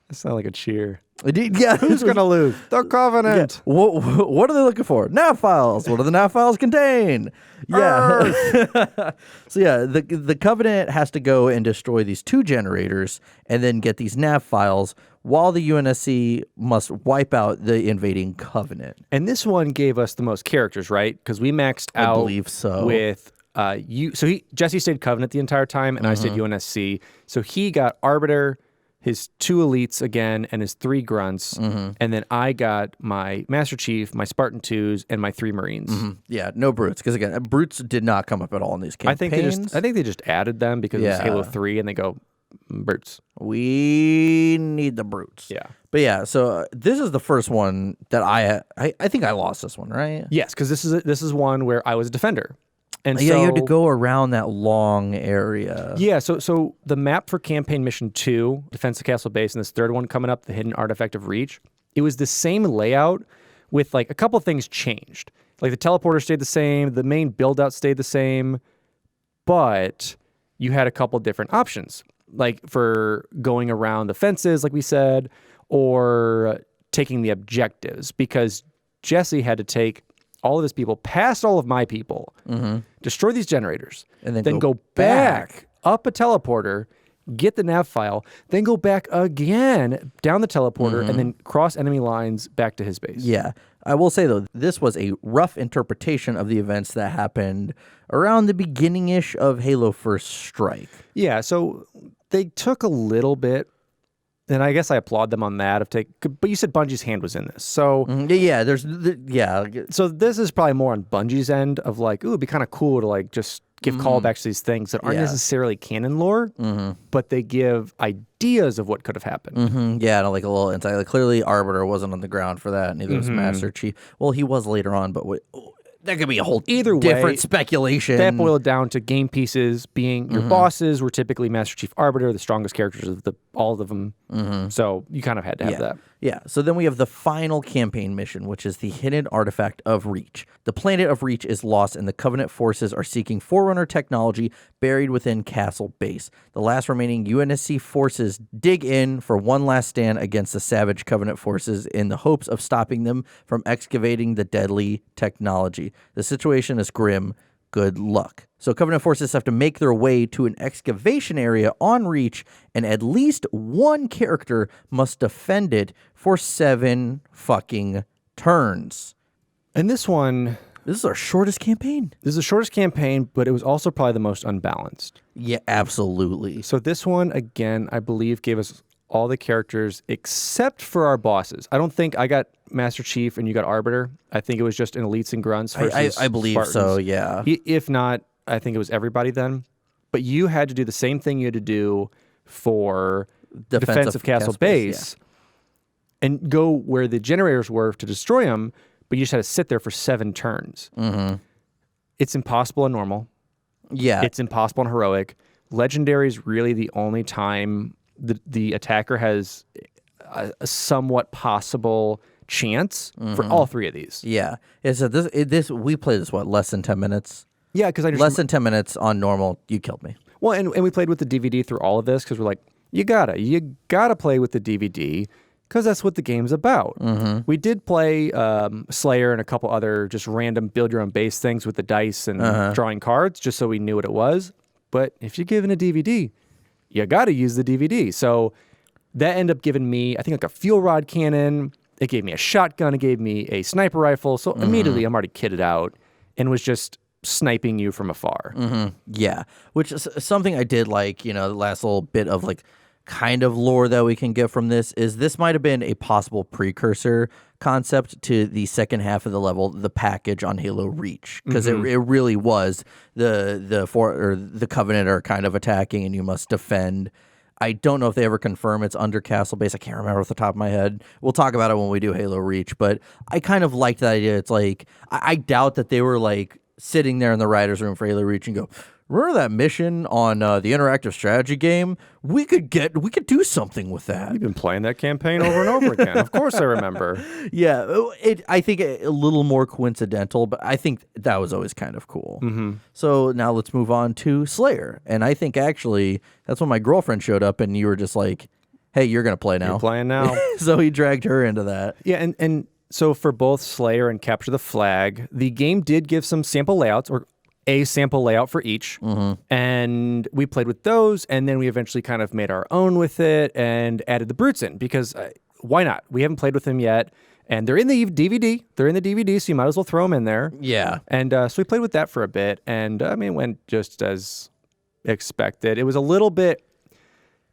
S5: That sounds like a cheer.
S4: Yeah.
S5: Who's going to lose? The Covenant.
S4: Yeah. What are they looking for? Nav files. What do the nav files contain? Yeah. So yeah, the Covenant has to go and destroy these 2 generators and then get these nav files, while the UNSC must wipe out the invading Covenant.
S5: And this one gave us the most characters, right? Because we maxed out,
S4: I believe so,
S5: with Jesse stayed Covenant the entire time, and I stayed UNSC. So he got Arbiter, his 2 elites again, and his 3 grunts, and then I got my Master Chief, my Spartan 2s, and my 3 Marines.
S4: Yeah, no brutes, because again, brutes did not come up at all in these campaigns.
S5: I think they just added them because it was Halo 3, and they go brutes.
S4: We need the brutes.
S5: Yeah.
S4: But yeah, so this is the first one that I think I lost this one, right?
S5: Yes, because this is one where I was a defender. And
S4: yeah,
S5: so,
S4: you had to go around that long area.
S5: Yeah, so the map for Campaign Mission 2, Defense of Castle Base, and this third one coming up, the Hidden Artifact of Reach, it was the same layout with like a couple of things changed. Like the teleporter stayed the same, the main build-out stayed the same, but you had a couple different options, like for going around the fences, like we said, or taking the objectives, because Jesse had to take all of his people, past all of my people, destroy these generators,
S4: and then
S5: go back up a teleporter, get the nav file, then go back again down the teleporter, and then cross enemy lines back to his base.
S4: Yeah. I will say, though, this was a rough interpretation of the events that happened around the beginning-ish of Halo First Strike.
S5: Yeah, so they took a little bit, and I guess I applaud them on that. But you said Bungie's hand was in this, so
S4: yeah,
S5: So this is probably more on Bungie's end of like, ooh, it'd be kind of cool to like just give callbacks to these things that aren't necessarily canon lore, but they give ideas of what could have happened.
S4: Yeah, and like a little insight. Like clearly, Arbiter wasn't on the ground for that. Neither was Master Chief. Well, he was later on, but that could be a whole
S5: Either way,
S4: different speculation.
S5: That boiled down to game pieces being your bosses were typically Master Chief, Arbiter, the strongest characters of all of them. So you kind of had to have that.
S4: Yeah, so then we have the final campaign mission, which is the hidden artifact of Reach. The planet of Reach is lost, and the Covenant forces are seeking Forerunner technology buried within Castle Base. The last remaining UNSC forces dig in for one last stand against the savage Covenant forces in the hopes of stopping them from excavating the deadly technology. The situation is grim. Good luck. So Covenant forces have to make their way to an excavation area on Reach, and at least one character must defend it for 7 fucking turns.
S5: And this
S4: is our shortest campaign.
S5: This is the shortest campaign, but it was also probably the most unbalanced.
S4: Yeah, absolutely.
S5: So this one, again, I believe gave us all the characters except for our bosses. I don't think I got Master Chief and you got Arbiter. I think it was just an Elites and Grunts versus
S4: I believe
S5: Spartans.
S4: so, yeah.
S5: If not, I think it was everybody then. But you had to do the same thing you had to do for defense of Castle Base and go where the generators were to destroy them, but you just had to sit there for 7 turns. It's impossible in normal.
S4: Yeah.
S5: It's impossible in heroic. Legendary is really the only time the attacker has a somewhat possible chance for all 3 of these.
S4: Yeah. So this we played this, less than 10 minutes?
S5: Yeah, because I
S4: less than 10 minutes on normal, you killed me.
S5: Well, and we played with the DVD through all of this because we're like, you gotta play with the DVD because that's what the game's about. We did play Slayer and a couple other just random build your own base things with the dice and drawing cards just so we knew what it was. But if you're given a DVD, you got to use the DVD. So that ended up giving me, I think, like a fuel rod cannon. It gave me a shotgun. It gave me a sniper rifle. So immediately I'm already kitted out and was just sniping you from afar.
S4: Yeah, which is something I did like, the last little bit of like kind of lore that we can get from this is this might have been a possible precursor concept to the second half of the level, the package on Halo Reach, because it really was the Covenant are kind of attacking and you must defend. I don't know if they ever confirm it's under Castle Base. I can't remember off the top of my head. We'll talk about it when we do Halo Reach, but I kind of liked that idea. It's like I doubt that they were like sitting there in the writer's room for Halo Reach and go, remember that mission on the interactive strategy game? We could do something with that.
S5: You've been playing that campaign over and over again. Of course I remember.
S4: Yeah, I think a little more coincidental, but I think that was always kind of cool. So now let's move on to Slayer. And I think actually that's when my girlfriend showed up and you were just like, hey, you're going to play now.
S5: You're playing now.
S4: So he dragged her into that.
S5: Yeah, and so for both Slayer and Capture the Flag, the game did give some sample layouts, or a sample layout for each, and we played with those, and then we eventually kind of made our own with it and added the brutes in, because why not? We haven't played with them yet, and they're in the DVD. They're in the DVD, so you might as well throw them in there.
S4: Yeah.
S5: And so we played with that for a bit, and I mean, it went just as expected. It was a little bit,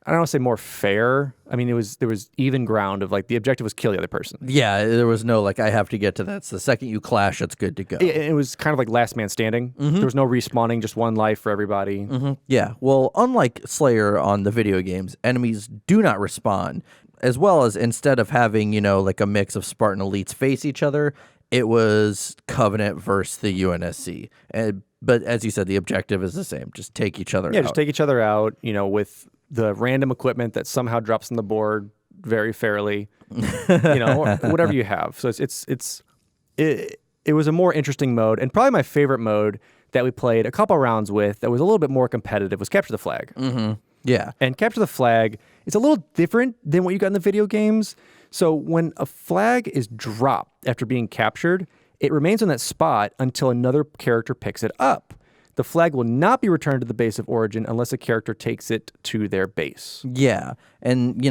S5: I don't want to say more fair. I mean, there was even ground of like the objective was kill the other person.
S4: Yeah, there was no like I have to get to that. So the second you clash, it's good to go.
S5: It was kind of like last man standing. There was no respawning, just one life for everybody.
S4: Yeah, well, unlike Slayer on the video games, enemies do not respawn. As well as instead of having, like a mix of Spartan elites face each other, it was Covenant versus the UNSC. But as you said, the objective is the same. Just take each other out.
S5: Yeah, just take each other out, with the random equipment that somehow drops on the board very fairly, whatever you have. So it was a more interesting mode, and probably my favorite mode that we played a couple rounds with that was a little bit more competitive was Capture the Flag.
S4: Yeah.
S5: And Capture the Flag is a little different than what you got in the video games. So when a flag is dropped after being captured, it remains on that spot until another character picks it up. The flag will not be returned to the base of origin unless a character takes it to their base.
S4: Yeah. And,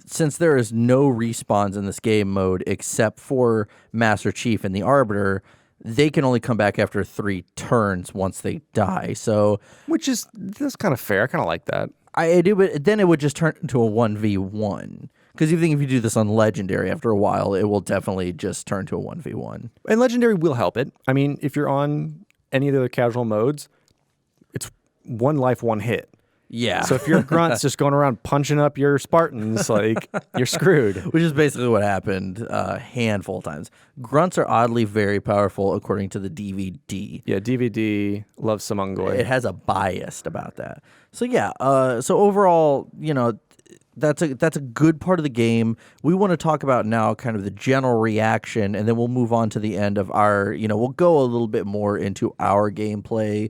S4: since there is no respawns in this game mode except for Master Chief and the Arbiter, they can only come back after 3 turns once they die. So,
S5: that's kind of fair. I kind of like that.
S4: Then it would just turn into a 1v1. Because you think if you do this on Legendary after a while, it will definitely just turn to a 1v1.
S5: And Legendary will help it. I mean, if you're on any of the other casual modes, it's 1 life, 1 hit.
S4: Yeah.
S5: So if your grunt's just going around punching up your Spartans, like, you're screwed.
S4: Which is basically what happened a handful of times. Grunts are oddly very powerful according to the DVD.
S5: Yeah, DVD loves some Ungoy.
S4: It has a bias about that. So yeah, so overall, that's a good part of the game. We want to talk about now kind of the general reaction, and then we'll move on to the end of our, we'll go a little bit more into our gameplay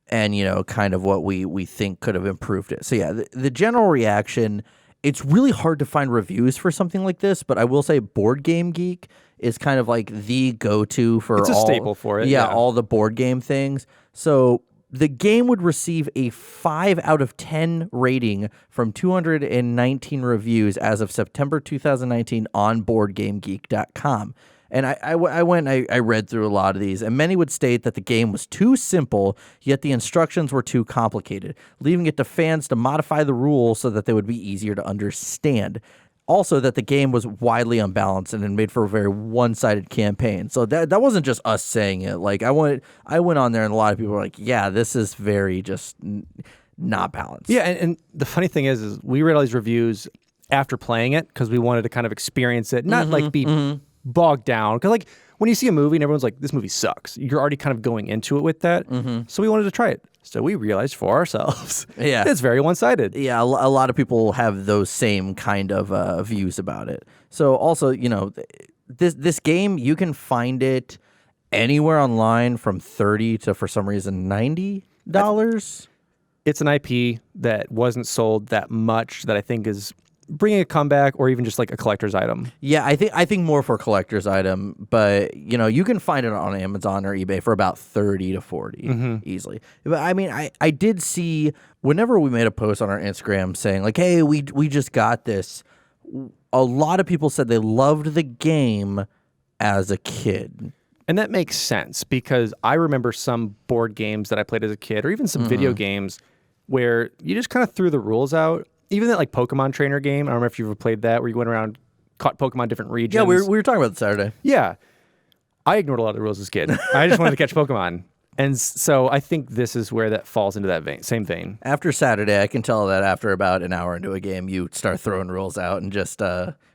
S4: and, kind of what we think could have improved it. So yeah, the general reaction, it's really hard to find reviews for something like this, but I will say Board Game Geek is kind of like the go-to for
S5: it's a staple for it.
S4: Yeah, all the board game things. So the game would receive a 5 out of 10 rating from 219 reviews as of September 2019 on BoardGameGeek.com. And I went and I read through a lot of these, and many would state that the game was too simple, yet the instructions were too complicated, leaving it to fans to modify the rules so that they would be easier to understand. Also, that the game was widely unbalanced and made for a very one-sided campaign. So that wasn't just us saying it. Like I went on there, and a lot of people were like, "Yeah, this is very just not balanced."
S5: Yeah, and the funny thing is we read all these reviews after playing it because we wanted to kind of experience it, not like be bogged down. Because like when you see a movie and everyone's like, "This movie sucks," you're already kind of going into it with that. So we wanted to try it. So we realized for ourselves, it's very one-sided.
S4: Yeah, a lot of people have those same kind of views about it. So also, this game, you can find it anywhere online from $30 to, for some reason, $90.
S5: It's an IP that wasn't sold that much that I think is bringing a comeback, or even just like a collector's item.
S4: Yeah, I think more for a collector's item, but you can find it on Amazon or eBay for about 30 to 40 easily. But I mean, I did see whenever we made a post on our Instagram saying like, "Hey, we just got this," a lot of people said they loved the game as a kid.
S5: And that makes sense because I remember some board games that I played as a kid, or even some video games where you just kind of threw the rules out. Even that like Pokemon trainer game, I don't know if you've ever played that, where you went around, caught Pokemon in different regions.
S4: Yeah, we were talking about it Saturday.
S5: Yeah. I ignored a lot of the rules as a kid. I just wanted to catch Pokemon. And so I think this is where that falls into that same vein.
S4: After Saturday, I can tell that after about an hour into a game, you start throwing rules out and just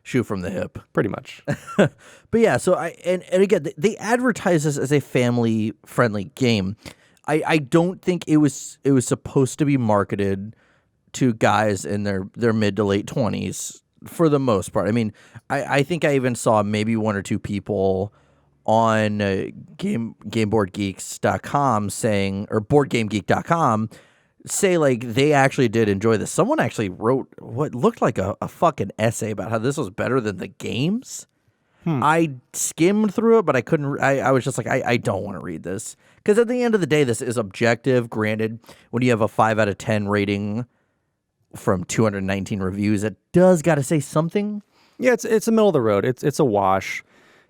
S4: shoot from the hip.
S5: Pretty much.
S4: But yeah, so and again, they advertise this as a family-friendly game. I don't think it was supposed to be marketed to guys in their mid to late 20s for the most part. I mean, I think I even saw maybe one or two people on GameBoardGeeks.com saying, or BoardGameGeek.com say like they actually did enjoy this. Someone actually wrote what looked like a fucking essay about how this was better than the games. I skimmed through it, but I couldn't. I was just like, I don't want to read this because at the end of the day, this is objective. Granted, when you have a 5 out of 10 rating from 219 reviews, it does got to say something.
S5: Yeah, it's a middle of the road. It's a wash.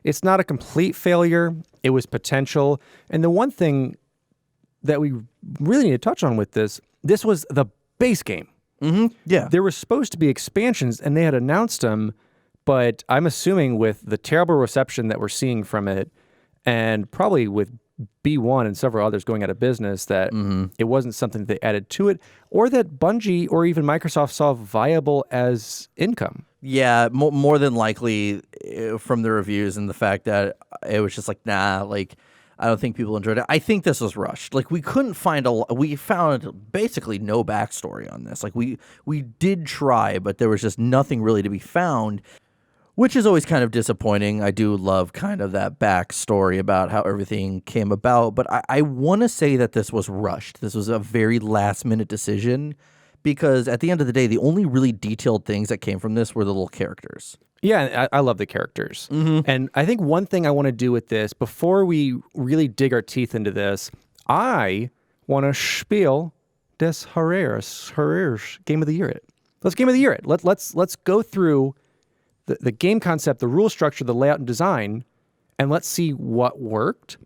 S5: It's not a complete failure. It was potential. And the one thing that we really need to touch on with this was the base game.
S4: Yeah.
S5: There were supposed to be expansions, and they had announced them, but I'm assuming with the terrible reception that we're seeing from it, and probably with B1 and several others going out of business, that it wasn't something they added to it, or that Bungie or even Microsoft saw viable as income.
S4: Yeah, more than likely from the reviews and the fact that it was just like, nah, like, I don't think people enjoyed it. I think this was rushed. Like, we couldn't find we found basically no backstory on this. Like, we did try, but there was just nothing really to be found, which is always kind of disappointing. I do love kind of that backstory about how everything came about, but I want to say that this was rushed. This was a very last-minute decision because at the end of the day, the only really detailed things that came from this were the little characters.
S5: Yeah, I love the characters. And I think one thing I want to do with this, before we really dig our teeth into this, I want to spiel des Herrers Game of the Year it. Let's Game of the Year it. Let's go through the game concept, the rule structure, the layout and design, and let's see what worked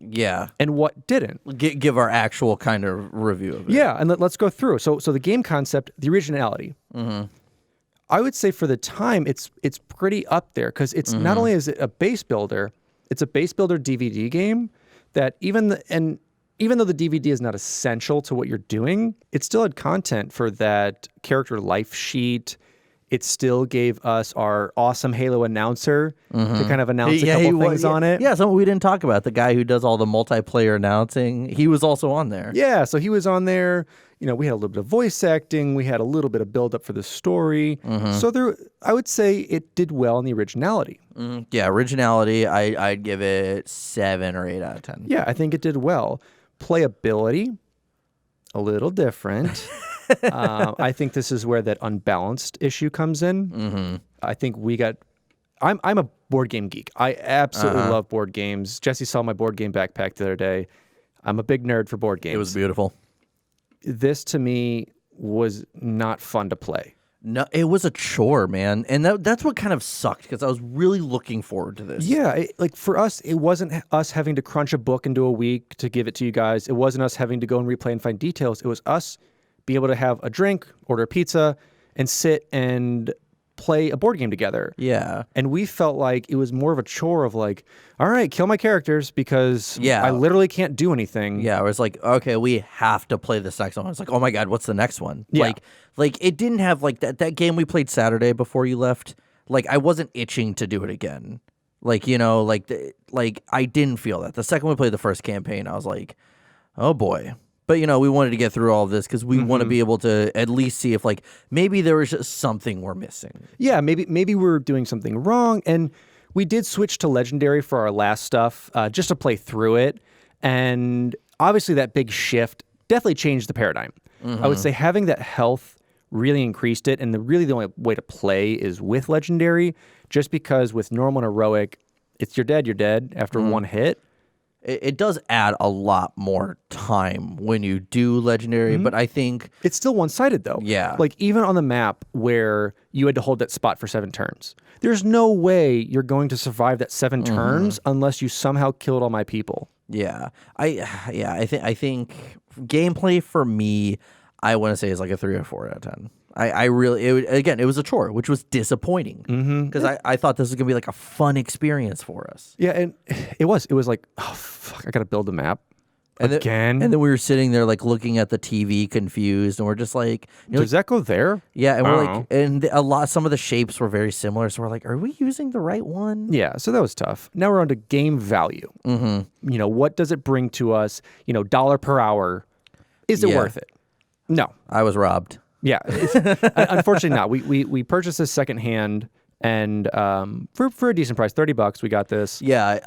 S5: and what didn't.
S4: Give our actual kind of review of it.
S5: Yeah, and let's go through. So the game concept, the originality. I would say for the time, it's pretty up there because it's not only is it a base builder, it's a base builder DVD game that even and even though the DVD is not essential to what you're doing, it still had content for that character life sheet. It still gave us our awesome Halo announcer to kind of announce a couple things on it.
S4: Yeah, something we didn't talk about. The guy who does all the multiplayer announcing, he was also on there.
S5: Yeah, so he was on there. You know, we had a little bit of voice acting. We had a little bit of build-up for the story. So I would say it did well in the originality.
S4: Yeah, originality, I'd give it 7 or 8 out of 10.
S5: Yeah, I think it did well. Playability, a little different. I think this is where that unbalanced issue comes in. I think I'm a board game geek. I absolutely love board games. Jesse saw my board game backpack the other day. I'm a big nerd for board games.
S4: It was beautiful.
S5: This to me was not fun to play.
S4: No, it was a chore, man. And that's what kind of sucked because I was really looking forward to this.
S5: Yeah, like for us, it wasn't us having to crunch a book into a week to give it to you guys. It wasn't us having to go and replay and find details. It was us being able to have a drink, order a pizza, and sit and play a board game together.
S4: Yeah.
S5: And we felt like it was more of a chore of like, all right, kill my characters because
S4: Yeah.
S5: I literally can't do anything.
S4: Yeah, it was like, okay, we have to play this next one. It's like, oh my God, what's the next one?
S5: Yeah.
S4: Like it didn't have like that game we played Saturday before you left. Like I wasn't itching to do it again. Like, you know, like I didn't feel that. The second we played the first campaign, I was like, oh boy. But, you know, we wanted to get through all of this because we want to be able to at least see if, like, maybe there was just something we're missing.
S5: Yeah, maybe we're doing something wrong. And we did switch to Legendary for our last stuff just to play through it. And obviously that big shift definitely changed the paradigm. I would say having that health really increased it. And the only way to play is with Legendary, just because with normal and heroic, it's you're dead after one hit.
S4: It does add a lot more time when you do Legendary, but I think...
S5: It's still one-sided, though.
S4: Yeah.
S5: Like, even on the map where you had to hold that spot for 7 turns, there's no way you're going to survive that 7 turns unless you somehow killed all my people.
S4: Yeah. I think gameplay for me, I want to say is like a 3 or 4 out of 10. It was a chore, which was disappointing because I thought this was gonna be like a fun experience for us.
S5: Yeah, and it was like, oh fuck, I gotta build a map again.
S4: And then we were sitting there like looking at the TV confused, and we're just like,
S5: does that go there?
S4: Yeah, and we're like, and some of the shapes were very similar, so we're like, are we using the right one?
S5: Yeah, so that was tough. Now we're on to game value. You know, what does it bring to us? You know, dollar per hour. Is it worth it? No,
S4: I was robbed.
S5: Yeah, unfortunately not. We purchased this secondhand, and for a decent price, $30, we got this.
S4: Yeah,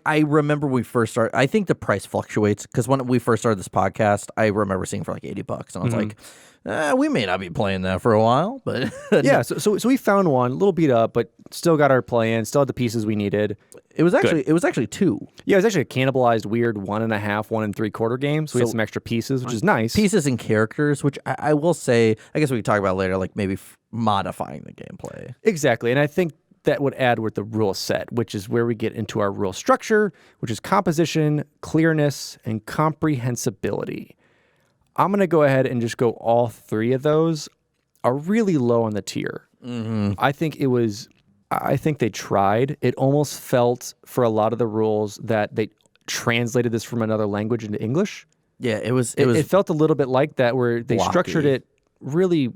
S4: I remember we first started. I think the price fluctuates because when we first started this podcast, I remember seeing for like $80, and I was like, we may not be playing that for a while, but
S5: yeah. So we found one, a little beat up, but still got our play in, still had the pieces we needed.
S4: It was actually 2.
S5: Yeah, it was actually a cannibalized, weird 1.5, 1 3/4 game. So we had some extra pieces, which is nice.
S4: Pieces and characters, which I will say, I guess we can talk about later, like maybe modifying the gameplay.
S5: Exactly, and I think that would add with the rule set, which is where we get into our rule structure, which is composition, clearness, and comprehensibility. I'm going to go ahead and just go all 3 of those are really low on the tier. I think they tried. It almost felt for a lot of the rules that they translated this from another language into English.
S4: Yeah,
S5: It felt a little bit like that, where they
S4: blocky.
S5: structured it really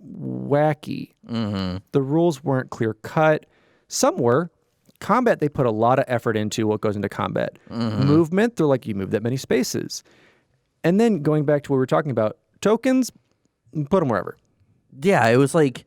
S5: wacky. The rules weren't clear cut. Some were. Combat, they put a lot of effort into what goes into combat. Movement, they're like, you move that many spaces. And then going back to what we were talking about, tokens, put them wherever.
S4: Yeah, it was like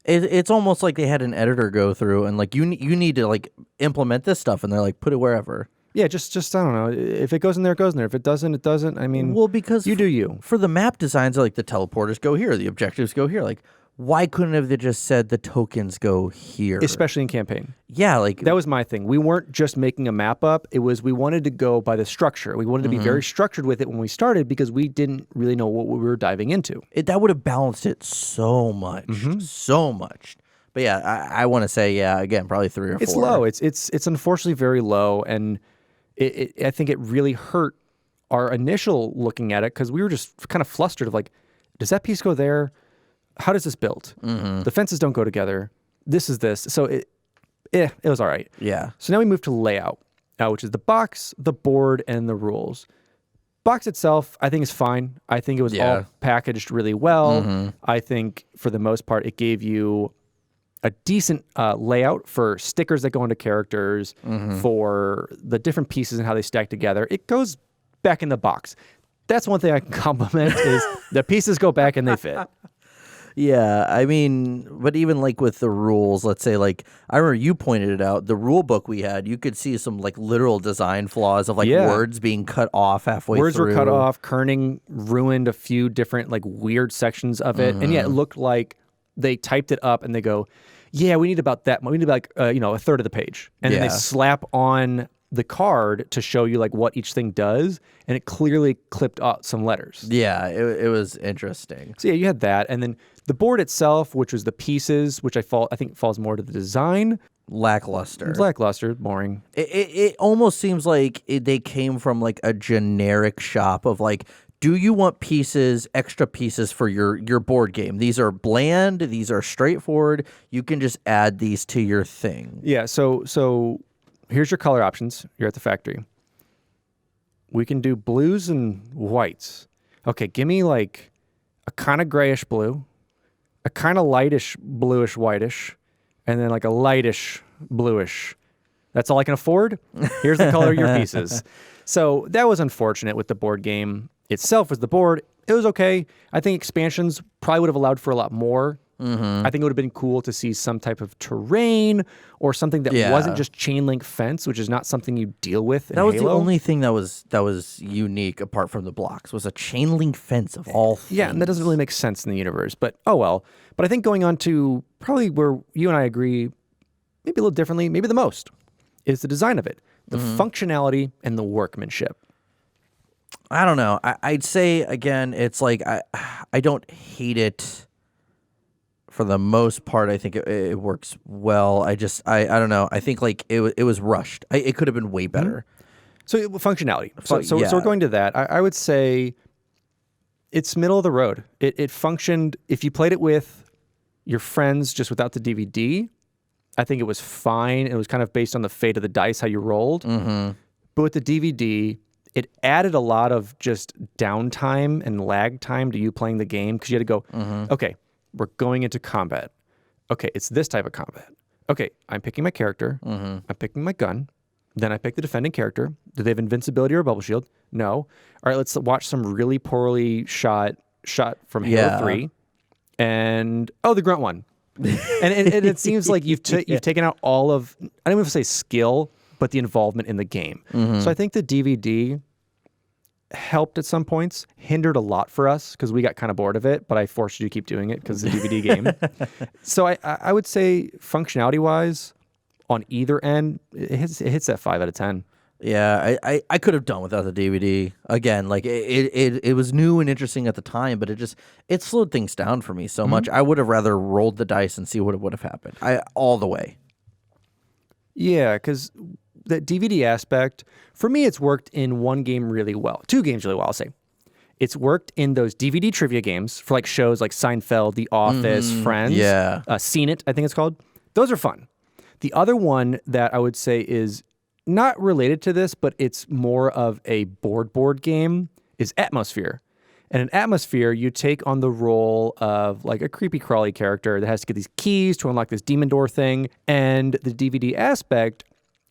S4: it's almost like they had an editor go through and like you need to like implement this stuff, and they're like, put it wherever.
S5: Yeah, just I don't know. If it goes in there, it goes in there. If it doesn't, it doesn't. I mean,
S4: well, because
S5: you do you.
S4: For the map designs, like the teleporters go here, the objectives go here. Like, why couldn't have they just said the tokens go here?
S5: Especially in campaign.
S4: Yeah, like
S5: that was my thing. We weren't just making a map up. It was we wanted to go by the structure. We wanted to be very structured with it when we started because we didn't really know what we were diving into.
S4: That would have balanced it so much, so much. But yeah, I want to say again, probably 3 or 4.
S5: It's low. It's unfortunately very low, and I think it really hurt our initial looking at it because we were just kind of flustered of like, does that piece go there? How does this build? The fences don't go together. This is this. So it was all right.
S4: Yeah.
S5: So now we move to layout. which is the box, the board, and the rules. Box itself, I think, is fine. I think it was all packaged really well. I think, for the most part, it gave you a decent layout for stickers that go into characters, for the different pieces and how they stack together. It goes back in the box. That's one thing I can compliment is the pieces go back and they fit.
S4: Yeah, I mean, but even like with the rules, let's say like I remember you pointed it out, the rule book we had, you could see some like literal design flaws of like words being cut off halfway through.
S5: Words were cut off, kerning ruined a few different like weird sections of it, and yet it looked like they typed it up and they go, yeah, we need about that. We need like a third of the page, and then they slap on the card to show you like what each thing does, and it clearly clipped out some letters.
S4: Yeah, it was interesting.
S5: So yeah, you had that, and then the board itself, which was the pieces, which I think falls more to the design.
S4: Lackluster,
S5: boring.
S4: It almost seems like they came from like a generic shop of like, do you want pieces, extra pieces for your board game? These are bland. These are straightforward. You can just add these to your thing.
S5: Yeah. So here's your color options. You're at the factory. We can do blues and whites. Okay, give me like a kind of grayish blue, a kind of lightish bluish whitish, and then like a lightish bluish. That's all I can afford. Here's the color of your pieces. So that was unfortunate with the board game itself. Was the board, it was okay. I think expansions probably would have allowed for a lot more. I think it would have been cool to see some type of terrain or something that wasn't just chain link fence, which is not something you deal with in
S4: That was
S5: Halo.
S4: the only thing that was unique apart from the blocks, was a chain link fence of all things.
S5: Yeah, and that doesn't really make sense in the universe, but oh well. But I think going on to probably where you and I agree, maybe a little differently, maybe the most, is the design of it, the functionality and the workmanship.
S4: I don't know. I'd say, again, it's like I don't hate it. For the most part, I think it works well. I don't know. I think like it was rushed. It could have been way better.
S5: So functionality. So we're going to that. I would say it's middle of the road. It functioned. If you played it with your friends just without the DVD, I think it was fine. It was kind of based on the fate of the dice, how you rolled. But with the DVD, it added a lot of just downtime and lag time to you playing the game because you had to go, okay, we're going into combat. Okay, it's this type of combat. Okay, I'm picking my character. I'm picking my gun. Then I pick the defending character. Do they have invincibility or a bubble shield? No. All right, let's watch some really poorly shot from Halo 3. And, the grunt one. and it seems like you've taken out all of, I don't even say skill, but the involvement in the game. So I think the DVD helped at some points, hindered a lot for us because we got kind of bored of it, but I forced you to keep doing it because it's a DVD game. So I would say functionality-wise, on either end, it hits that 5 out of 10.
S4: Yeah, I could have done without the DVD. Again, like it was new and interesting at the time, but it slowed things down for me so much. I would have rather rolled the dice and see what would have happened. All the way. Yeah,
S5: because the DVD aspect, for me, it's worked in one game really well. 2 games really well, I'll say. It's worked in those DVD trivia games for like shows like Seinfeld, The Office, Friends.
S4: Yeah.
S5: Seen It, I think it's called. Those are fun. The other one that I would say is not related to this, but it's more of a board game, is Atmosphere. And in Atmosphere, you take on the role of like a creepy crawly character that has to get these keys to unlock this demon door thing. And the DVD aspect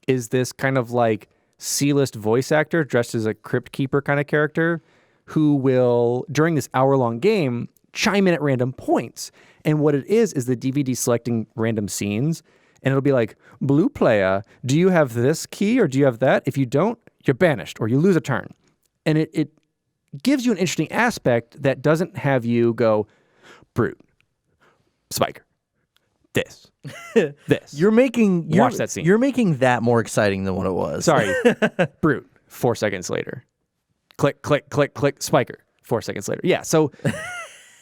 S5: is this kind of like C-list voice actor dressed as a crypt keeper kind of character who will, during this hour-long game, chime in at random points. And what it is the DVD selecting random scenes, and it'll be like, blue player, do you have this key or do you have that? If you don't, you're banished or you lose a turn. And it gives you an interesting aspect that doesn't have you go, brute, spiker, this. Watch that scene.
S4: You're making that more exciting than what it was.
S5: Sorry. Brute. 4 seconds later. Click, click, click, click, spiker. 4 seconds later. Yeah. So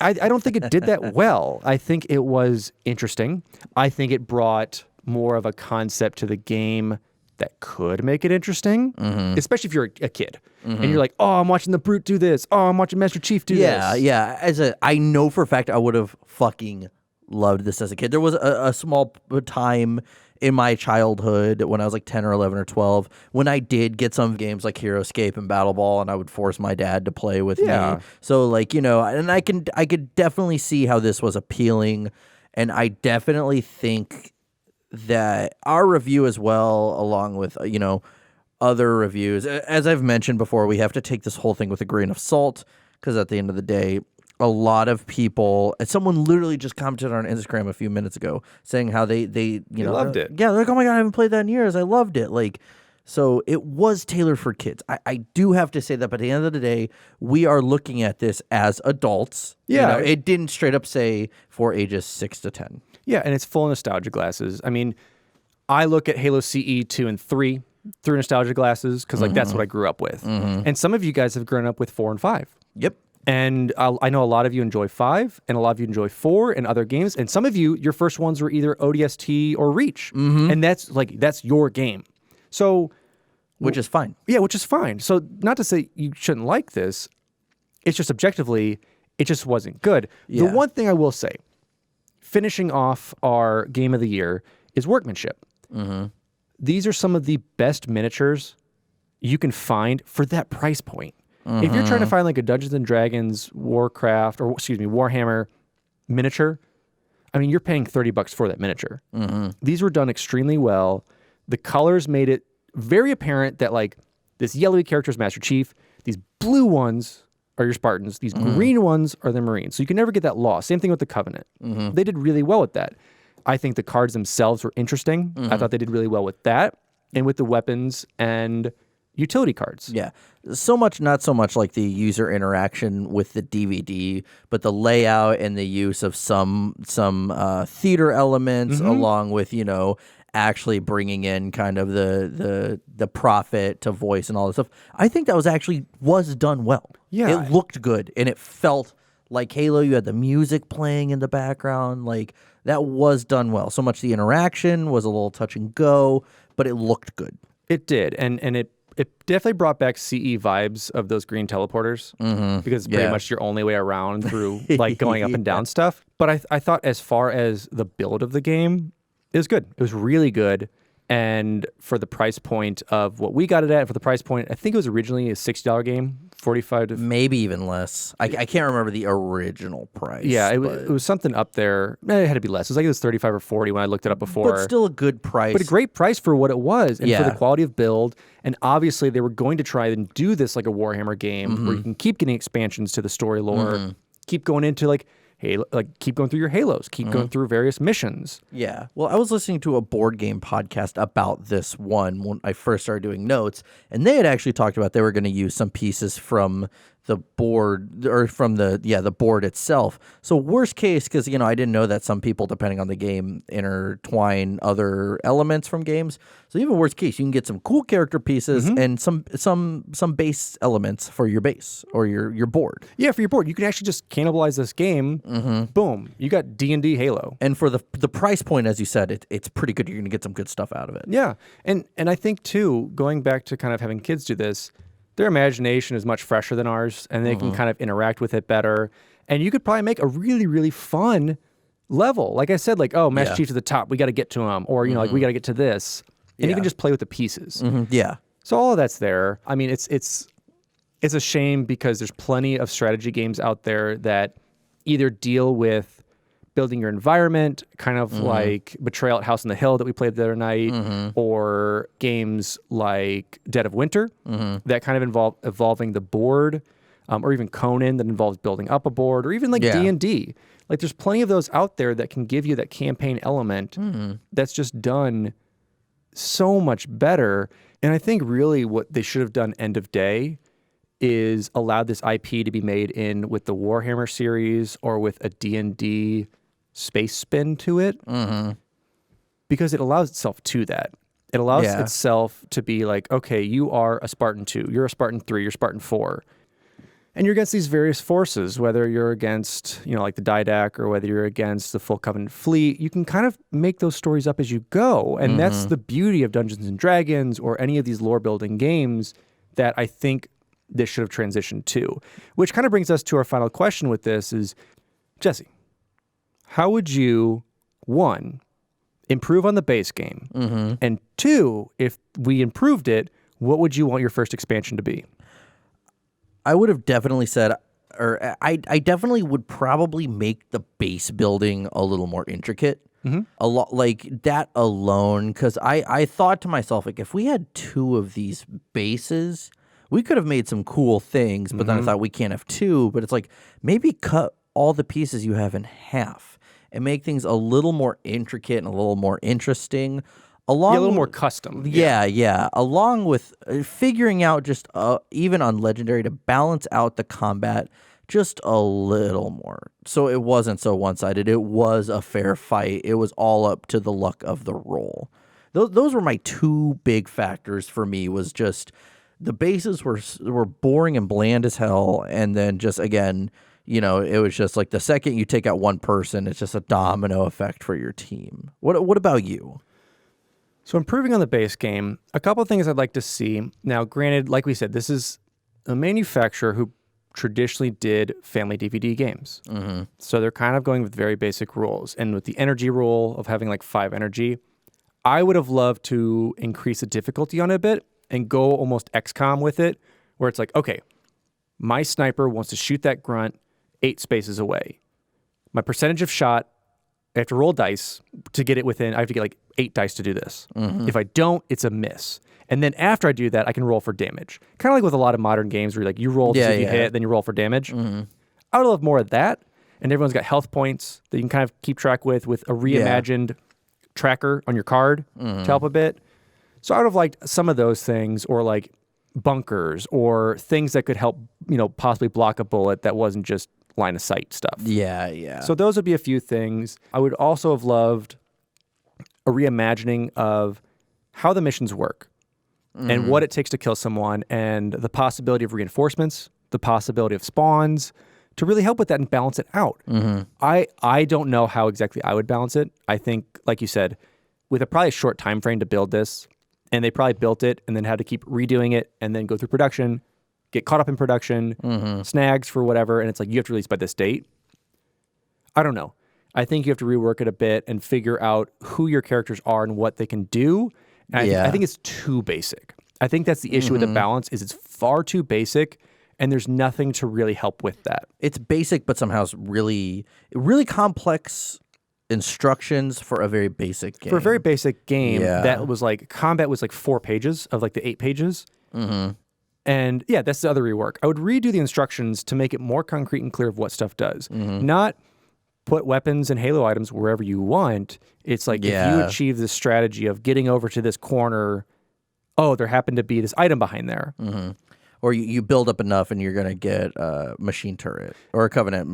S5: I don't think it did that well. I think it was interesting. I think it brought more of a concept to the game that could make it interesting, especially if you're a kid and you're like, oh, I'm watching the Brute do this. Oh, I'm watching Master Chief do this.
S4: Yeah. I know for a fact I would have fucking loved this as a kid. There was a small time in my childhood when I was like 10 or 11 or 12, when I did get some games like Hero Escape and Battle Ball, and I would force my dad to play with me. So like, and I could definitely see how this was appealing, and I definitely think that our review as well, along with, other reviews, as I've mentioned before, we have to take this whole thing with a grain of salt, because at the end of the day, a lot of people, someone literally just commented on Instagram a few minutes ago saying how they
S5: loved it.
S4: Yeah, they're like, oh my God, I haven't played that in years. I loved it. Like, so it was tailored for kids. I do have to say that, but at the end of the day, we are looking at this as adults.
S5: Yeah.
S4: It didn't straight up say for ages 6 to 10.
S5: Yeah, and it's full of nostalgia glasses. I mean, I look at Halo CE 2 and 3 through nostalgia glasses because that's what I grew up with. And some of you guys have grown up with 4 and 5.
S4: Yep.
S5: And I know a lot of you enjoy 5, and a lot of you enjoy 4 and other games. And some of you, your first ones were either ODST or Reach. And that's your game. So,
S4: which is fine.
S5: Yeah, which is fine. So not to say you shouldn't like this. It's just objectively, it just wasn't good.
S4: Yeah.
S5: The one thing I will say, finishing off our game of the year, is workmanship. These are some of the best miniatures you can find for that price point. If you're trying to find like a Dungeons and Dragons, Warhammer miniature, I mean, you're paying $30 for that miniature. These were done extremely well. The colors made it very apparent that like this yellowy character is Master Chief. These blue ones are your Spartans. These green ones are the Marines. So you can never get that lost. Same thing with the Covenant. They did really well with that. I think the cards themselves were interesting. I thought they did really well with that, and with the weapons and utility cards.
S4: Yeah. Not so much like the user interaction with the DVD, but the layout and the use of some theater elements along with, actually bringing in kind of the prophet to voice and all this stuff. I think that was done well.
S5: Yeah.
S4: It looked good, and it felt like Halo. You had the music playing in the background. Like, that was done well. So much the interaction was a little touch and go, but it looked good.
S5: It did, and it definitely brought back CE vibes of those green teleporters because it's pretty much your only way around through like going up and down stuff. But I thought as far as the build of the game, it was good. It was really good. And for the price point of what we got it at, for the price point, I think it was originally a $60 game, 45 to...
S4: Maybe even less. I can't remember the original price.
S5: Yeah, it was something up there. It had to be less. It was 35 or 40 when I looked it up before.
S4: But still a good price.
S5: But a great price for what it was and for the quality of build. And obviously they were going to try and do this like a Warhammer game where you can keep getting expansions to the story lore, keep going into like Halo, like keep going through your Halos, keep going through various missions.
S4: Yeah. Well, I was listening to a board game podcast about this one when I first started doing notes, and they had actually talked about they were going to use some pieces from the board or from the board itself. So worst case, because I didn't know that some people, depending on the game, intertwine other elements from games. So even worst case, you can get some cool character pieces and some base elements for your base or your board.
S5: Yeah, for your board, you can actually just cannibalize this game. Boom, you got D&D Halo.
S4: And for the price point, as you said, it's pretty good. You're going to get some good stuff out of it.
S5: Yeah, and I think too, going back to kind of having kids do this, their imagination is much fresher than ours, and they can kind of interact with it better. And you could probably make a really, really fun level. Like I said, like, oh, Master Chief's at the top, we got to get to him. Or, like, we got to get to this. And you can just play with the pieces.
S4: Yeah.
S5: So all of that's there. I mean, it's a shame because there's plenty of strategy games out there that either deal with building your environment, kind of like Betrayal at House on the Hill that we played the other night, or games like Dead of Winter that kind of involve evolving the board, or even Conan that involves building up a board, or even like D&D. Like there's plenty of those out there that can give you that campaign element that's just done so much better. And I think really what they should have done end of day is allowed this IP to be made in with the Warhammer series or with a D&D space spin to it, because it allows itself to that. It allows itself to be like, okay, you are a Spartan 2, you're a Spartan 3, you're Spartan 4. And you're against these various forces, whether you're against, like the Didac or whether you're against the full Covenant fleet. You can kind of make those stories up as you go. And that's the beauty of Dungeons and Dragons or any of these lore building games that I think this should have transitioned to. Which kind of brings us to our final question with this is, Jesse, how would you, one, improve on the base game, and 2, if we improved it, what would you want your first expansion to be?
S4: I would have definitely said, or I definitely would probably make the base building a little more intricate. A lot like that alone, because I thought to myself, like, if we had 2 of these bases, we could have made some cool things, but then I thought we can't have 2, but it's like, maybe cut all the pieces you have in half and make things a little more intricate and a little more interesting. A
S5: little more custom.
S4: Yeah. Along with figuring out just even on Legendary to balance out the combat just a little more. So it wasn't so one-sided. It was a fair fight. It was all up to the luck of the roll. Those were my 2 big factors for me, was just the bases were boring and bland as hell. And then just, again, it was just like the second you take out one person, it's just a domino effect for your team. What about you?
S5: So improving on the base game, a couple of things I'd like to see. Now, granted, like we said, this is a manufacturer who traditionally did family DVD games. So they're kind of going with very basic rules. And with the energy rule of having like 5 energy, I would have loved to increase the difficulty on it a bit and go almost XCOM with it, where it's like, okay, my sniper wants to shoot that grunt 8 spaces away. My percentage of shot, I have to roll dice to get it within, I have to get like 8 dice to do this. If I don't, it's a miss. And then after I do that, I can roll for damage. Kind of like with a lot of modern games where you roll to see if you hit, then you roll for damage. I would love more of that. And everyone's got health points that you can kind of keep track with a reimagined tracker on your card to help a bit. So I would have liked some of those things, or like bunkers or things that could help, possibly block a bullet that wasn't just line of sight stuff.
S4: Yeah.
S5: So those would be a few things. I would also have loved a reimagining of how the missions work and what it takes to kill someone, and the possibility of reinforcements, the possibility of spawns, to really help with that and balance it out. I don't know how exactly I would balance it. I think, like you said, with probably a short time frame to build this, and they probably built it and then had to keep redoing it and then go through production, get caught up in production, snags for whatever, and it's like, you have to release by this date. I don't know. I think you have to rework it a bit and figure out who your characters are and what they can do. And I think it's too basic. I think that's the issue with the balance, is it's far too basic, and there's nothing to really help with that.
S4: It's basic, but somehow it's really complex instructions for a very basic game.
S5: For a very basic game, that was like, combat was like 4 pages of like the 8 pages. And yeah, that's the other rework. I would redo the instructions to make it more concrete and clear of what stuff does. Not put weapons and Halo items wherever you want. It's like, if you achieve this strategy of getting over to this corner, oh, there happened to be this item behind there.
S4: Or you build up enough and you're going to get a machine turret or a Covenant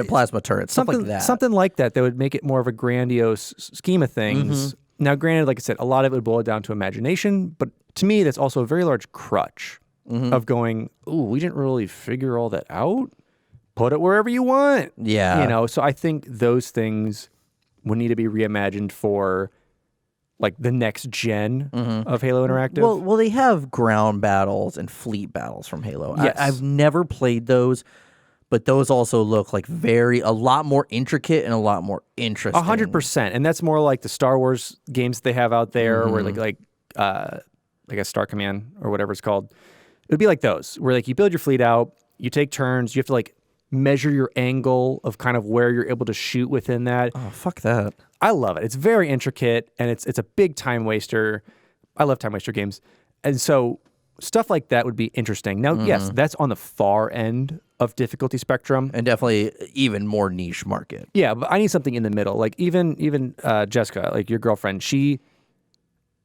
S4: plasma turret, stuff like that.
S5: Something like that would make it more of a grandiose scheme of things. Now, granted, like I said, a lot of it would boil down to imagination, but to me, that's also a very large crutch of going, ooh, we didn't really figure all that out. Put it wherever you want.
S4: Yeah.
S5: So I think those things would need to be reimagined for like the next gen of Halo Interactive.
S4: Well, they have ground battles and fleet battles from Halo.
S5: Yes.
S4: I've never played those, but those also look like a lot more intricate and a lot more interesting.
S5: 100%. And that's more like the Star Wars games that they have out there, where like a Star Command or whatever it's called. It would be like those, where like you build your fleet out, you take turns, you have to like measure your angle of kind of where you're able to shoot within that.
S4: Oh, fuck that.
S5: I love it. It's very intricate, and it's a big time waster. I love time waster games. And so stuff like that would be interesting. Now, yes, that's on the far end of difficulty spectrum.
S4: And definitely even more niche market.
S5: Yeah, but I need something in the middle. Like even Jessica, like your girlfriend, she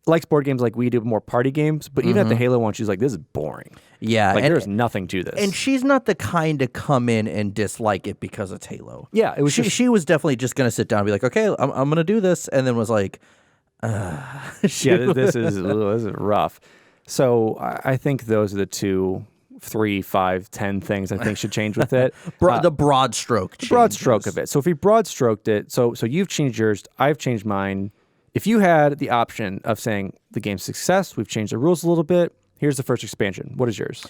S5: likes board games like we do, more party games. But even at the Halo one, she's like, this is boring.
S4: Yeah.
S5: Like, there's nothing to this.
S4: And she's not the kind to come in and dislike it because it's Halo.
S5: Yeah, it was
S4: she was definitely just going to sit down and be like, okay, I'm going to do this. And then was like,
S5: yeah, this is rough. So I think those are the 2, 3, 5, 10 things I think should change with it.
S4: The broad stroke changes.
S5: Broad stroke of it. So if we broad stroked it, so you've changed yours, I've changed mine. If you had the option of saying the game's success, we've changed the rules a little bit, here's the first expansion. What is yours?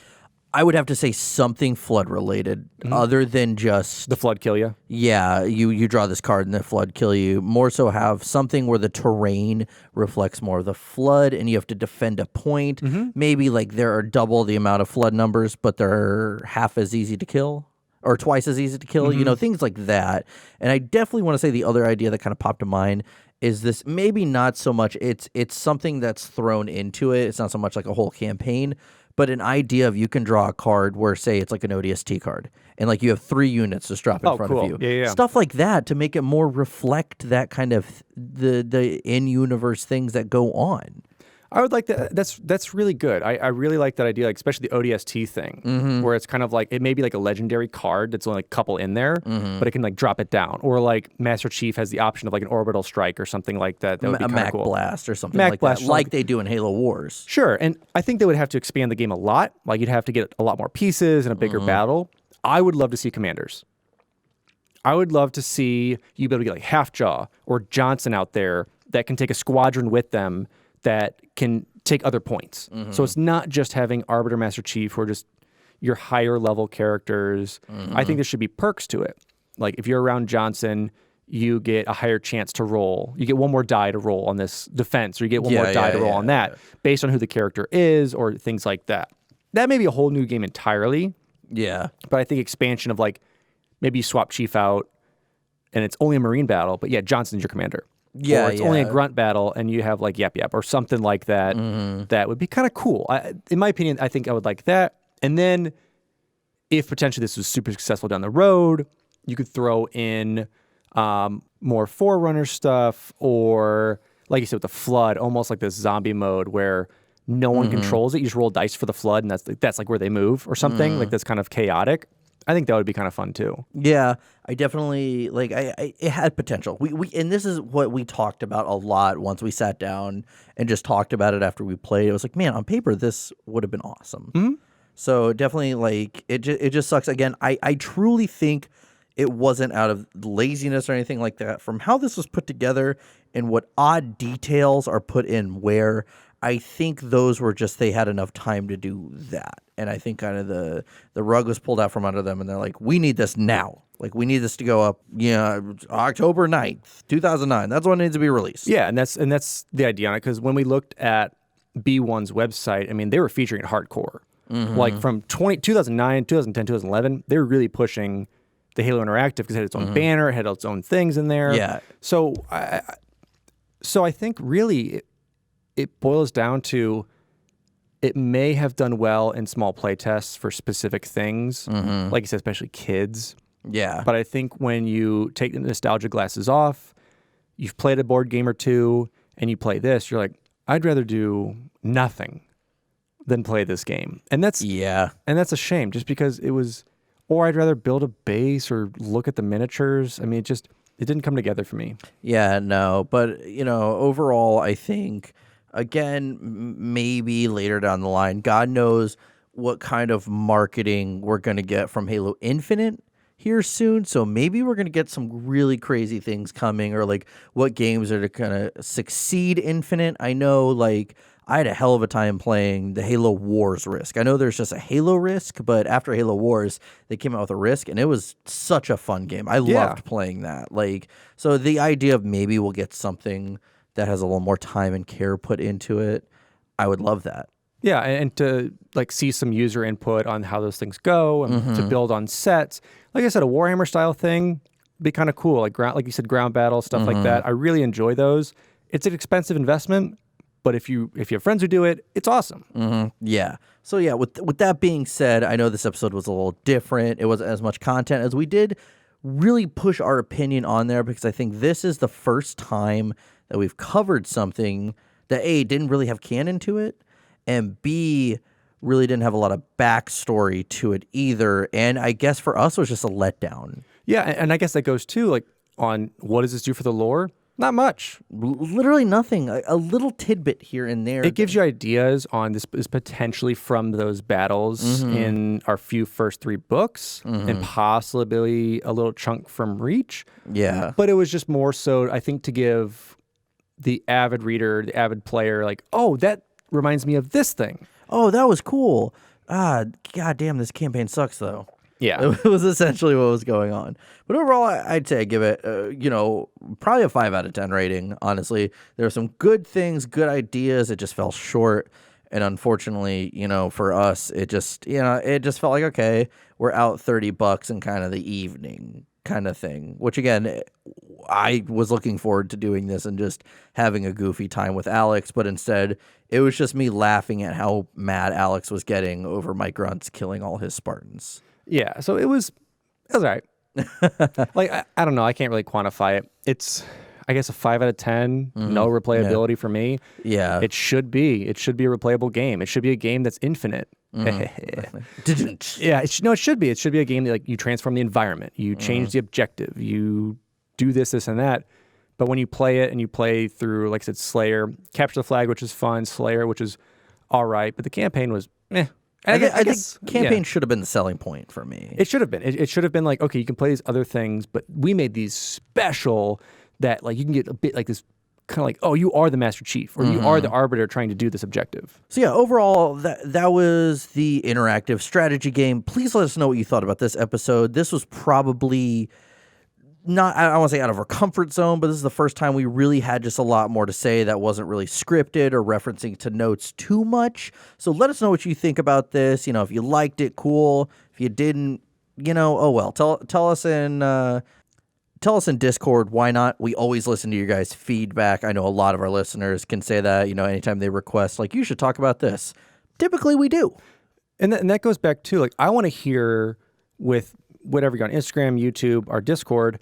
S4: I would have to say something flood related, other than just
S5: The flood kill you.
S4: yeah. You draw this card and the flood kill you. More so have something where the terrain reflects more of the flood, and you have to defend a point. Maybe like there are double the amount of flood numbers, but they're half as easy to kill. Or twice as easy to kill, things like that. And I definitely want to say the other idea that kind of popped to mind is this, maybe not so much, it's something that's thrown into it. It's not so much like a whole campaign, but an idea of you can draw a card where, say, it's like an ODST card, and like you have 3 units just drop in front of you.
S5: Yeah.
S4: Stuff like that to make it more reflect that kind of the in-universe things that go on.
S5: I would like that. That's really good. I really like that idea, like especially the ODST thing, where it's kind of like it may be like a legendary card that's only like a couple in there, but it can like drop it down. Or like Master Chief has the option of like an orbital strike or something like that. That would be
S4: A
S5: kind
S4: Mac
S5: of cool.
S4: Blast or something
S5: Mac
S4: like
S5: Blast,
S4: that, like they do in Halo Wars.
S5: Sure, and I think they would have to expand the game a lot. Like you'd have to get a lot more pieces and a bigger battle. I would love to see commanders. I would love to see you be able to get like Halfjaw or Johnson out there that can take a squadron with them that can take other points. So it's not just having Arbiter, Master Chief, who are just your higher level characters. I think there should be perks to it. Like if you're around Johnson, you get a higher chance to roll. You get one more die to roll on this defense, or you get one more die to roll on that, based on who the character is or things like that. That may be a whole new game entirely.
S4: Yeah.
S5: But I think expansion of like, maybe you swap Chief out and it's only a Marine battle, but yeah, Johnson's your commander.
S4: Yeah,
S5: or it's only a grunt battle, and you have like Yap Yap or something like that. That would be kind of cool. In my opinion, I think I would like that. And then, if potentially this was super successful down the road, you could throw in more Forerunner stuff, or like you said with the flood, almost like this zombie mode where no one controls it. You just roll dice for the flood, and that's like where they move or something. Like that's kind of chaotic. I think that would be kind of fun too.
S4: Yeah, I definitely like. It had potential. We and this is what we talked about a lot once we sat down and just talked about it after we played. It was like, man, on paper this would have been awesome. So definitely, like it just sucks. Again, I truly think it wasn't out of laziness or anything like that. From how this was put together and what odd details are put in where, I think those were just, they had enough time to do that. And I think kind of the rug was pulled out from under them, and they're like, we need this now. Like, we need this to go up, October 9th, 2009. That's when it needs to be released.
S5: Yeah, and that's the idea on it, because when we looked at B1's website, I mean, they were featuring it hardcore. Like from 2009, 2010, 2011, they were really pushing the Halo Interactive because it had its own banner, it had its own things in there.
S4: Yeah.
S5: So I think really it boils down to, it may have done well in small play tests for specific things, like you said, especially kids.
S4: Yeah.
S5: But I think when you take the nostalgia glasses off, you've played a board game or two, and you play this, you're like, I'd rather do nothing than play this game. And that's a shame, just because it was, or I'd rather build a base or look at the miniatures. I mean, it didn't come together for me.
S4: Yeah, no. But, overall, I think, again, maybe later down the line, God knows what kind of marketing we're going to get from Halo Infinite here soon. So maybe we're going to get some really crazy things coming, or like what games are going to succeed Infinite. I know, like, I had a hell of a time playing the Halo Wars Risk. I know there's just a Halo Risk, but after Halo Wars, they came out with a Risk, and it was such a fun game. I loved playing that. Like, so the idea of maybe we'll get something that has a little more time and care put into it, I would love that.
S5: Yeah, and to like see some user input on how those things go, and to build on sets. Like I said, a Warhammer style thing would be kind of cool. Like you said, ground battle, stuff like that. I really enjoy those. It's an expensive investment, but if you have friends who do it, it's awesome.
S4: Yeah. So yeah, with that being said, I know this episode was a little different. It wasn't as much content as we did really push our opinion on there, because I think this is the first time that we've covered something that A, didn't really have canon to it, and B, really didn't have a lot of backstory to it either. And I guess for us, it was just a letdown.
S5: Yeah, and I guess that goes too, like, on what does this do for the lore? Not much.
S4: Literally nothing. A little tidbit here and there.
S5: It gives you ideas on this is potentially from those battles in our first 3 books, and possibly a little chunk from Reach.
S4: Yeah.
S5: But it was just more so, I think, to give the avid reader, the avid player, like, oh, that reminds me of this thing.
S4: Oh, that was cool. God damn, this campaign sucks though.
S5: Yeah.
S4: It was essentially what was going on. But overall, I'd say I give it, probably a 5 out of 10 rating, honestly. There were some good things, good ideas. It just fell short. And unfortunately, for us, it just felt like, okay, we're out $30 in kind of the evening kind of thing. Which, again, I was looking forward to doing this and just having a goofy time with Alex. But instead, it was just me laughing at how mad Alex was getting over Mike Grunts killing all his Spartans.
S5: Yeah, so it was all right. Like, I don't know. I can't really quantify it. It's, I guess, a 5 out of 10. No replayability for me.
S4: Yeah.
S5: It should be. It should be a replayable game. It should be a game that's infinite. Yeah, it should be. It should be a game that, like, you transform the environment. You change the objective. You do this, and that. But when you play it and you play through, like I said, Slayer, Capture the Flag, which is fun, Slayer, which is all right, but the campaign was meh.
S4: I think campaign should have been the selling point for me.
S5: It should have been. It should have been like, okay, you can play these other things, but we made these special that, like, you can get a bit like this kind of like, oh, you are the Master Chief, or you are the Arbiter trying to do this objective.
S4: So yeah, overall, that was the interactive strategy game. Please let us know what you thought about this episode. This was probably not, I don't want to say out of our comfort zone, but this is the first time we really had just a lot more to say that wasn't really scripted or referencing to notes too much. So let us know what you think about this. If you liked it, cool. If you didn't, oh well. Tell us in Discord. Why not? We always listen to your guys' feedback. I know a lot of our listeners can say that, anytime they request, like, you should talk about this. Typically we do.
S5: And that goes back to, like, I want to hear with whatever you're on Instagram, YouTube, our Discord,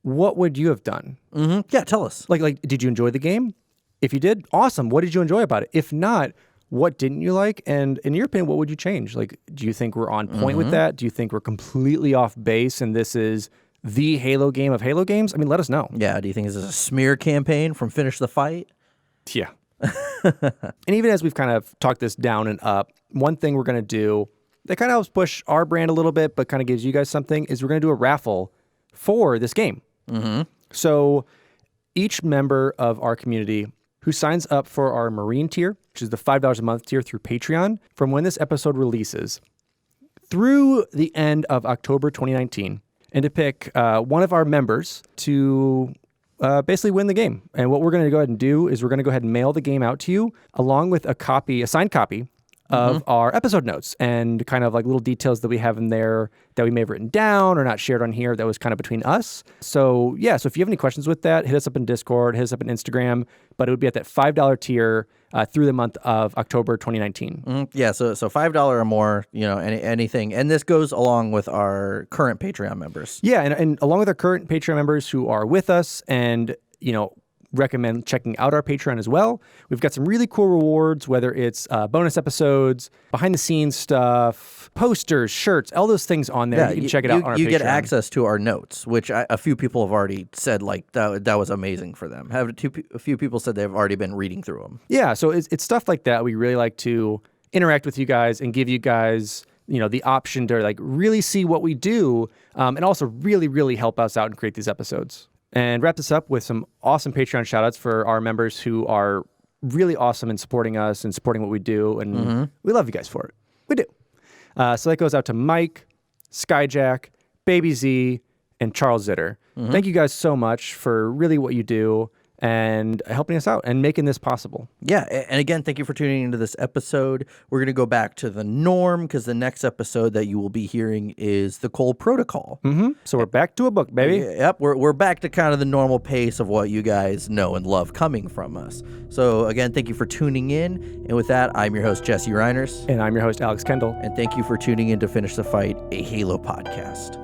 S5: what would you have done?
S4: Mm-hmm. Yeah, tell us.
S5: Like, did you enjoy the game? If you did, awesome. What did you enjoy about it? If not, what didn't you like? And in your opinion, what would you change? Like, do you think we're on point with that? Do you think we're completely off base and this is the Halo game of Halo games? I mean, let us know.
S4: Yeah, do you think this is a smear campaign from Finish the Fight?
S5: Yeah. And even as we've kind of talked this down and up, one thing we're going to do that kind of helps push our brand a little bit, but kind of gives you guys something, is we're going to do a raffle for this game. Mm-hmm. So each member of our community who signs up for our Marine tier, which is the $5 a month tier through Patreon, from when this episode releases through the end of October 2019, and to pick one of our members to basically win the game. And what we're going to go ahead and do is we're going to go ahead and mail the game out to you along with a signed copy of our episode notes and kind of like little details that we have in there that we may have written down or not shared on here that was kind of between us. So yeah, so if you have any questions with that, hit us up in Discord, hit us up in Instagram, but it would be at that $5 tier through the month of October 2019.
S4: Yeah, so $5 or more, anything. And this goes along with our current Patreon members.
S5: Yeah, and along with our current Patreon members who are with us and, recommend checking out our Patreon as well. We've got some really cool rewards, whether it's bonus episodes, behind the scenes stuff, posters, shirts, all those things on there. You can check it out on our Patreon.
S4: You get access to our notes, which a few people have already said, like, that was amazing for them. A few people said they've already been reading through them.
S5: Yeah, so it's stuff like that. We really like to interact with you guys and give you guys, the option to, like, really see what we do and also really, really help us out and create these episodes. And wrap this up with some awesome Patreon shout-outs for our members who are really awesome in supporting us and supporting what we do. And we love you guys for it. We do. So that goes out to Mike, Skyjack, Baby Z, and Charles Zitter. Thank you guys so much for really what you do and helping us out and making this possible.
S4: Yeah, and again, thank you for tuning into this episode. We're going to go back to the norm because the next episode that you will be hearing is the Cole Protocol.
S5: So we're back to a book, baby.
S4: Yep, we're back to kind of the normal pace of what you guys know and love coming from us. So again, thank you for tuning in. And with that, I'm your host, Jesse Reiners.
S5: And I'm your host, Alex Kendall.
S4: And thank you for tuning in to Finish the Fight, a Halo podcast.